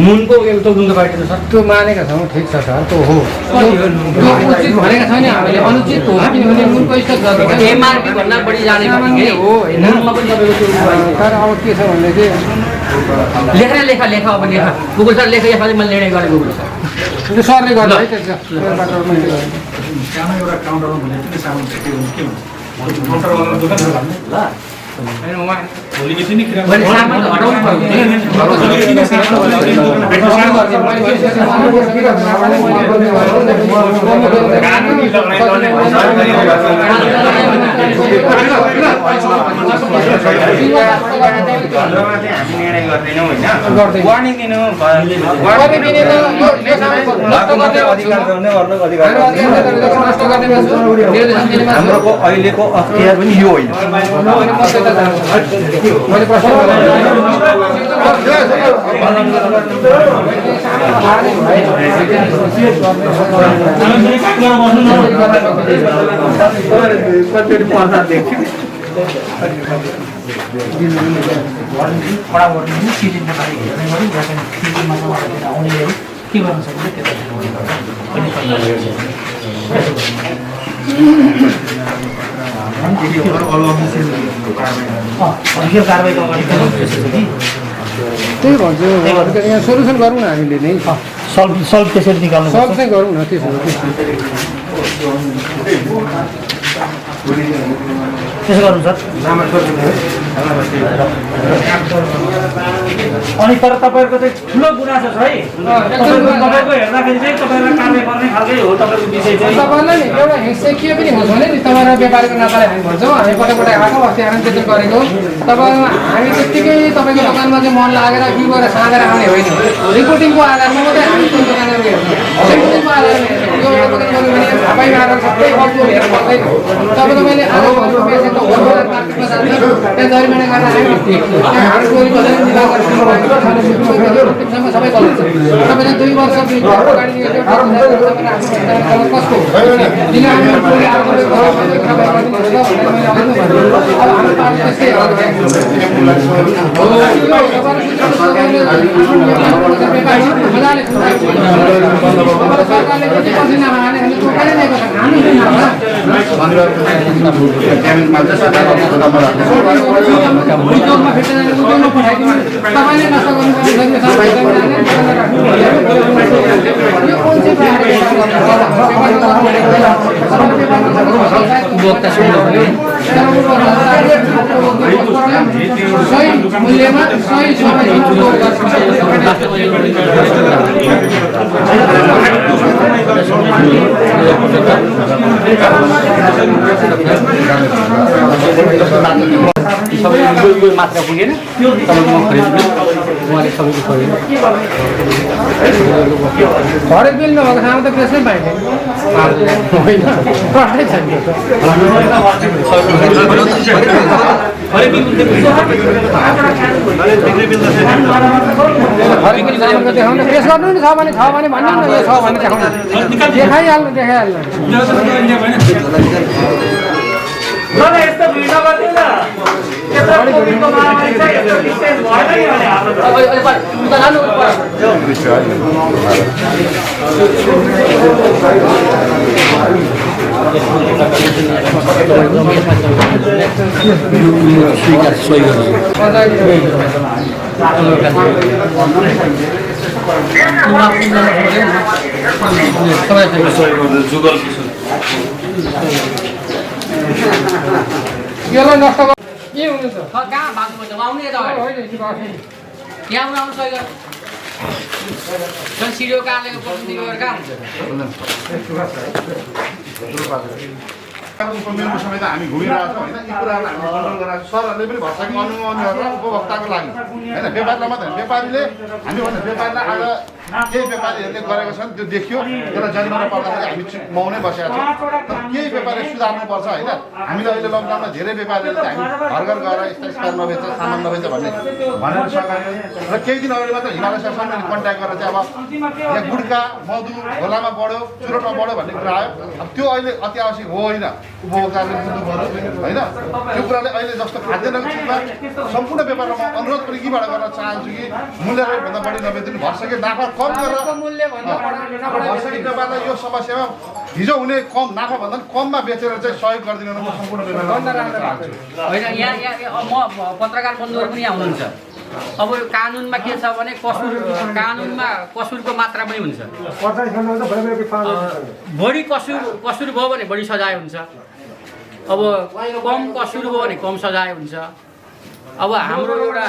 नुनको एउटा नुनको बाटो सर त्यो मानेका छौँ ठिक छ सर त्यो हो उचित भनेका छैन हामीले अनुचित हो किनभने नुनको स्टक गर्नु एमआरपी भन्दा बढी जाने हो होइन तर अब के छ भनेदेखि लेखा अब लेखा गुगल सर लेखा यसपालि मैले निर्णय गरेँ गुगल सर त्यो सरले गर्दा है एउटा काउन्टरमा भने पनि सामान के हुन्छ काउन्टरवाला दोकान छ भन्ने ल भोलि एकछिन नि वार्निङ दिनु हाम्रो अहिलेको अख्तियार पनि यो होइन मैले प्रश्न के गर्न सक्छ कारवाहीको अगाडि त्यही भन्छु यहाँ सोल्युसन गरौँ न हामीले नै सल्भ त्यसरी निकाल्नु सल्भ चाहिँ गरौँ न त्यसो त्यसो गरौँ सर। अनि तर तपाईँहरूको चाहिँ ठुलो गुनासो छ है, तपाईँको हेर्दाखेरि चाहिँ तपाईँलाई कारवाही गर्ने खालकै हो तपाईँको विषय चाहिँ। तपाईँलाई नि एउटा हिस्से के पनि हुन्छ भने नि तपाईँलाई व्यापारीको नाताले हामी भन्छौँ, हामी पटक पटक आएको अस्ति आएर त्यति गरेको तपाईँ हामी त्यत्तिकै तपाईँको दोकानमा चाहिँ मन लागेर के गरेर साँधेर आउने होइन, रिपोर्टिङको आधारमा मात्रै हामी त्यो दोकानमा हेर्छौँ, रिपोर्टिङको आधारमा हेर्छौँ। यो एउटा दोकान गऱ्यो भने सबै आएर सबै अर्को हेरेर भन्दैन। तपाईँको मैले आज भन्नु बेसी त होलसेलर मार्केटमा जान्छ, त्यहाँ जरिमाना गरेर आयो त्यहाँ हाम्रो चोरी बजार निराकरण गर्नु सबै गलत छ। तपाईँले 2 वर्ष गाडी लिएको कसको किन हामी चोरी आएको सबै मात्रा पुगेन तपाईँको खरिद उहाँले सबैको खरिद हरेक बिल नभएको ठाउँमा त बेच्नै पाइन्छ होइन प्रश्नै छैन। हरेक बिल सामानको देखाउनु प्रेस गर्नु नि छ भने भन्नु न यो छ भने देखाउनु देखाइहाल्नु यस्तो भिड नगर्दिनु न, यस्तो कोभिडको महामारी छ, यस्तो डिस्टेन्स भएन नि भने हाम्रो स्वीकार सही यसलाई नष्ट के हुनु छ कहाँ भएको आउने यहाँ आउनु सही गर सिडिओ कार्यालयको प्रतिनिधि कहाँ हुन्छ मेम्बर समेत हामी घुमिरहेको छौँ होइन। यी कुराहरूलाई हामी कन्ट्रोल गराएको सरहरूले पनि भर्छ कि अनुमोदन गरेर उपभोक्ताको लागि होइन, व्यापारीलाई मात्रै होइन। व्यापारीले हामी भन्दा व्यापारीलाई आज केही व्यापारीहरूले गरेको छन् त्यो देखियो, त्यसलाई जरिमाना पर्दाखेरि हामी मौनै बसेका छौँ। तर केही व्यापारी सुधार्नुपर्छ होइन। हामीले अहिले लकडाउनमा धेरै व्यापारीहरूले चाहिँ हामी घर घर गएर यस्ता यस्ता नबेच सामान नबेच भनेर सघायो र केही दिन अगाडि मात्र हिमालय सरकारले कन्ट्याक्ट गरेर चाहिँ अब यहाँ गुड्का मधु खोलामा बढ्यो चुरोटमा बढ्यो भन्ने कुरा आयो। अब त्यो अहिले अति आवश्यक होइन, उपभोक्ताले बुझ्नु पऱ्यो होइन। त्यो कुराले अहिले जस्तो खाद्यान्नको चिजमा सम्पूर्ण व्यापारमा म अनुरोध पनि केबाट गर्न चाहन्छु कि मूल्य रेटभन्दा बढी नबेचिदिनु, भर्सके नाफा कम गरेर भर्सके व्यापारलाई यो समस्यामा हिजो हुने कम नाफा भन्दा पनि कममा बेचेर चाहिँ सहयोग गरिदिनु म सम्पूर्ण व्यापार होइन। यहाँ म पत्रकार बन्धुहरू पनि यहाँ हुनुहुन्छ। अब यो कानुनमा के छ भने कानुनमा कसुरको मात्रा पनि हुन्छ। बढी कसुर भयो भने बढी सजाय हुन्छ, अब कम कसुर भयो भने कम सजाय हुन्छ। अब हाम्रो एउटा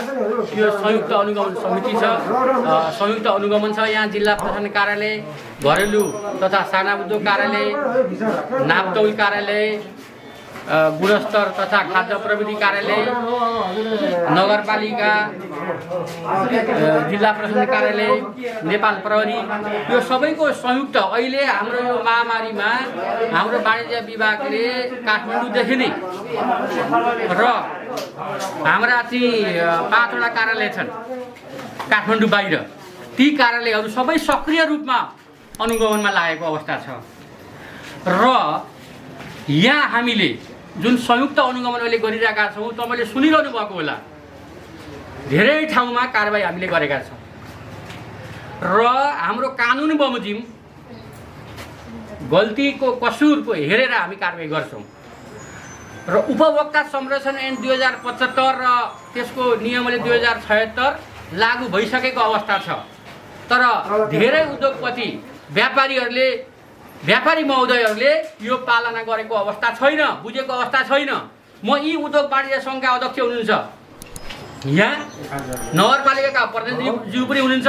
यो संयुक्त अनुगमन समिति छ, संयुक्त अनुगमन छ यहाँ जिल्ला प्रशासन कार्यालय, घरेलु तथा साना उद्योग कार्यालय, नापतौल कार्यालय, गुणस्तर तथा खाद्य प्रविधि कार्यालय, नगरपालिका, जिल्ला प्रशासन कार्यालय, नेपाल प्रहरी, यो सबैको संयुक्त अहिले हाम्रो यो महामारीमा हाम्रो वाणिज्य विभागले काठमाडौँदेखि नै र हाम्रा चाहिँ 5वटा कार्यालय छन् काठमाडौँ बाहिर, ती कार्यालयहरू सबै सक्रिय रूपमा अनुगमनमा लागेको अवस्था छ। र यहाँ हामीले जुन संयुक्त अनुगमन अहिले गरिरहेका छौँ, तपाईँले सुनिरहनु भएको होला, धेरै ठाउँमा कारबाही हामीले गरेका छौँ र हाम्रो कानुन बमोजिम गल्तीको कसुरको हेरेर हामी कारबाही गर्छौँ। र उपभोक्ता संरक्षण ऐन 2075 र त्यसको नियमले 2076 लागू भइसकेको अवस्था छ। तर धेरै उद्योगपति व्यापारी महोदयहरूले यो पालना गरेको अवस्था छैन, बुझेको अवस्था छैन। म यी उद्योग वाणिज्य सङ्घका अध्यक्ष हुनुहुन्छ, यहाँ नगरपालिकाका प्रतिनिधिज्यू पनि हुनुहुन्छ।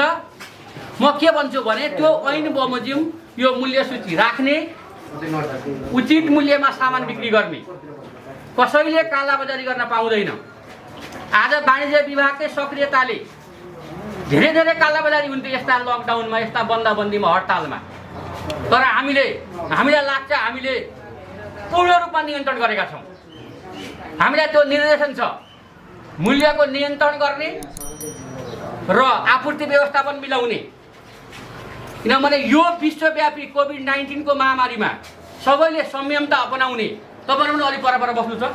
म के भन्छु भने त्यो ऐन बमोजिम यो मूल्य सूची राख्ने, उचित मूल्यमा सामान बिक्री गर्ने, कसैले कालाबजारी गर्न पाउँदैन। आज वाणिज्य विभागकै सक्रियताले धेरै कालाबजारी हुन्थ्यो यस्ता लकडाउनमा, यस्ता बन्दाबन्दीमा, हडतालमा। तर हामीलाई लाग्छ हामीले पूर्ण रूपमा नियन्त्रण गरेका छौँ। हामीलाई त्यो निर्देशन छ मूल्यको नियन्त्रण गर्ने र आपूर्ति व्यवस्थापन मिलाउने। किनभने यो विश्वव्यापी कोभिड-19 को महामारीमा सबैले संयमता अपनाउने। तपाईहरु पनि अलि पर बस्नु छ,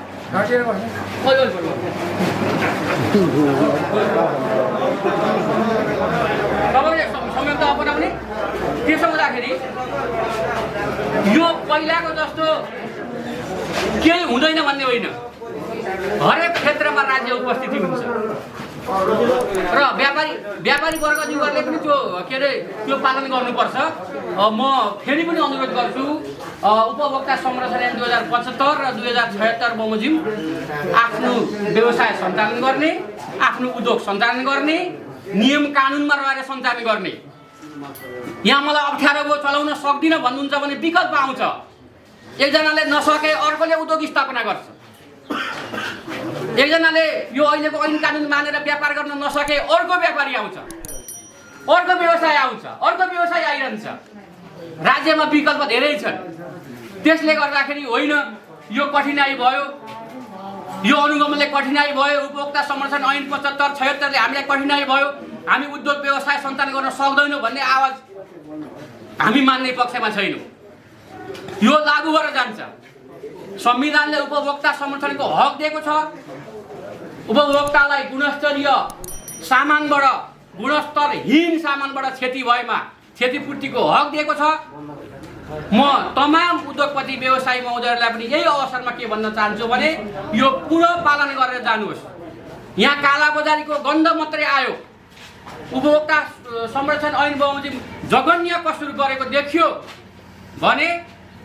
सबैले संयमता अपनाउने। त्यसो हुँदाखेरि यो पहिलाको जस्तो केही हुँदैन भन्ने होइन, हरेक क्षेत्रमा राज्य उपस्थिति हुन्छ र व्यापारी वर्गज्यूहरूले पनि त्यो पालन गर्नुपर्छ। म फेरि पनि अनुरोध गर्छु उपभोक्ता संरक्षण ऐन 2075 र 2076 बमोजिम आफ्नो व्यवसाय सञ्चालन गर्ने, आफ्नो उद्योग सञ्चालन गर्ने, नियम कानुनमा रहेर सञ्चालन गर्ने। यहाँ मलाई अप्ठ्यारो भयो चलाउन सक्दिनँ भन्नुहुन्छ भने विकल्प आउँछ। एकजनाले नसके अर्कोले उद्योग स्थापना गर्छ, एकजनाले यो अहिलेको ऐन कानुन मानेर व्यापार गर्न नसके अर्को व्यापारी आउँछ, अर्को व्यवसाय आउँछ, अर्को व्यवसाय आइरहन्छ। राज्यमा विकल्प धेरै छन्। त्यसले गर्दाखेरि होइन यो कठिनाइ भयो, यो अनुगमनले कठिनाइ भयो, उपभोक्ता संरक्षण ऐन 75-76 ले हामीलाई कठिनाइ भयो, हामी उद्योग व्यवसाय सञ्चालन गर्न सक्दैनौँ भन्ने आवाज हामी मान्ने पक्षमा छैनौँ। यो लागू भएर जान्छ। संविधानले उपभोक्ता संरक्षणको हक दिएको छ। उपभोक्तालाई गुणस्तरीय सामानबाट, गुणस्तरहीन सामानबाट क्षति भएमा क्षतिपूर्तिको हक दिएको छ। म तमाम उद्योगपति व्यवसायी महोदयहरूलाई पनि यही अवसरमा के भन्न चाहन्छु भने यो पुनः पालन गरेर जानुहोस्। यहाँ कालाबजारीको गन्ध मात्रै आयो, उपभोक्ता संरक्षण ऐन बमोजिम जघन्य कसुर गरेको देखियो भने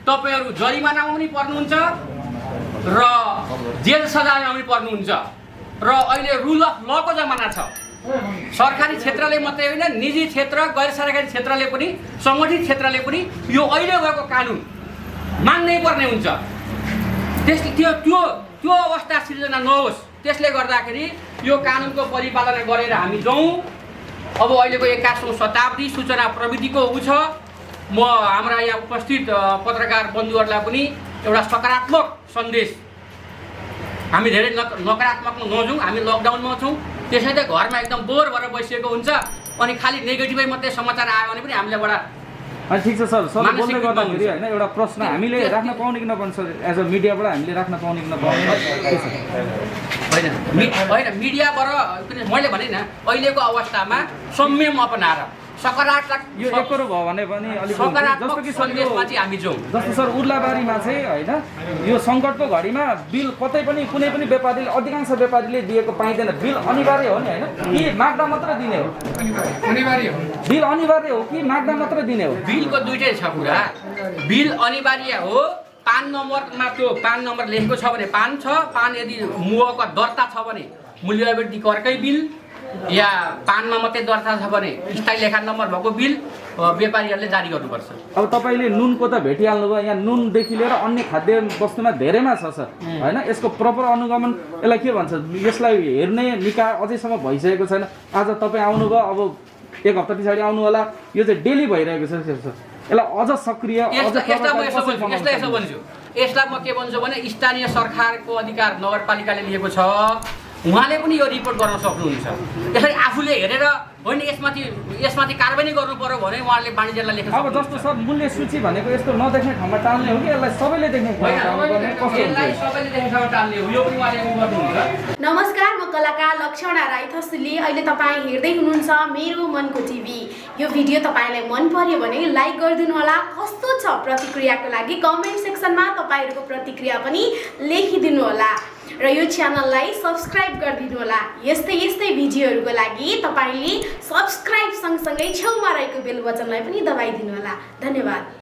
तपाईहरु जरिमानामा पनि पर्नुहुन्छ र जेल सजायमा पनि पर्नुहुन्छ। र अहिले रुल अफ लको जमाना छ। सरकारी क्षेत्रले मात्रै होइन, निजी क्षेत्र, गैर सरकारी क्षेत्रले पनि, सङ्गठित क्षेत्रले पनि यो अहिले भएको कानुन मान्नै पर्ने हुन्छ। त्यो अवस्था सिर्जना नहोस्। त्यसले गर्दाखेरि यो कानुनको परिपालना गरेर हामी जाउँ। अब अहिलेको 21औं शताब्दी सूचना प्रविधिको छ। म हाम्रा यहाँ उपस्थित पत्रकार बन्धुहरूलाई पनि एउटा सकारात्मक सन्देश, हामी धेरै नकारात्मकमा नजाउँ। हामी लकडाउनमा छौँ, त्यसैले घरमा एकदम बोर भएर बसिएको हुन्छ अनि खालि नेगेटिभै मात्रै समाचार आयो भने पनि हामीले बडा ठिक छ सर। सर बोल्दै गर्दाखेरि होइन एउटा प्रश्न हामीले राख्न पाउने कि नपाउने सर, एज अ मिडियाबाट हामीले राख्न पाउने कि नपाउने? होइन मिडियाबाट मैले भने नि अहिलेको अवस्थामा संयम अपनाएर सकारात्मक यो एकरो भयो भने पनि अलिक जस्तो कि सन्देशमा चाहिँ हामी जाउँ। जस्तो सर उर्लाबारीमा चाहिँ होइन यो सङ्कटको घडीमा बिल कतै पनि कुनै पनि व्यापारीले, अधिकांश व्यापारीले दिएको पाइँदैन। बिल अनिवार्य हो नि होइन, कि माग्दा मात्र दिने हो? अनिवार्य हो। बिल अनिवार्य हो कि माग्दा मात्र दिने हो? बिलको दुईटै छ कुरा। बिल अनिवार्य हो, पान नम्बरमा त्यो पान नम्बर लेखेको छ भने पान छ, पान यदि मुहको दर्ता छ भने मूल्य वृद्धि करकै बिल, या पानमा मात्रै दर्ता छ भने स्थायी लेखा नम्बर भएको बिल व्यापारीहरूले जारी गर्नुपर्छ। अब तपाईँले नुनको त भेटिहाल्नु भयो, यहाँ नुनदेखि लिएर अन्य खाद्य वस्तुमा धेरैमा छ सर होइन। यसको प्रपर अनुगमन यसलाई के भन्छ, यसलाई हेर्ने निकाय अझैसम्म भइसकेको छैन। आज तपाईँ आउनुभयो, अब 1 हप्ता पछाडि आउनु होला। यो चाहिँ डेली भइरहेको छ सर। यसलाई अझ सक्रिय, यसलाई म के भन्छु भने स्थानीय सरकारको अधिकार नगरपालिकाले लिएको छ, उहाँले पनि यो रिपोर्ट गर्न सक्नुहुन्छ। त्यसरी आफूले हेरेर होइन यसमाथि कारबाही गर्नु पर्यो भने उहाँले वाणिज्यलाई लेख्न सक्नुहुन्छ। अब जस्तो सर मूल्य सूची भनेको यस्तो नदेख्ने ठाउँमा टाल्ने हो कि यसलाई सबैले देख्ने ठाउँमा टाल्ने हो, यो पनि उहाँले गर्नुहुन्छ। नमस्कार, म कलाकार लक्षणा राई थसुली। अहिले तपाईँ हेर्दै हुनुहुन्छ मेरो मनको टिभी। यो भिडियो तपाईँलाई मन पर्यो भने लाइक गरिदिनु होला। कस्तो छ प्रतिक्रियाको लागि कमेन्ट सेक्सनमा तपाईँहरूको प्रतिक्रिया पनि लेखिदिनु होला। र यो च्यानललाई सब्स्क्राइब गरिदिनु होला। यस्तै भिडियोहरूको लागि तपाईँले सब्स्क्राइब सँगसँगै छेउमा रहेको बेल बटनलाई पनि दबाइदिनु होला। धन्यवाद।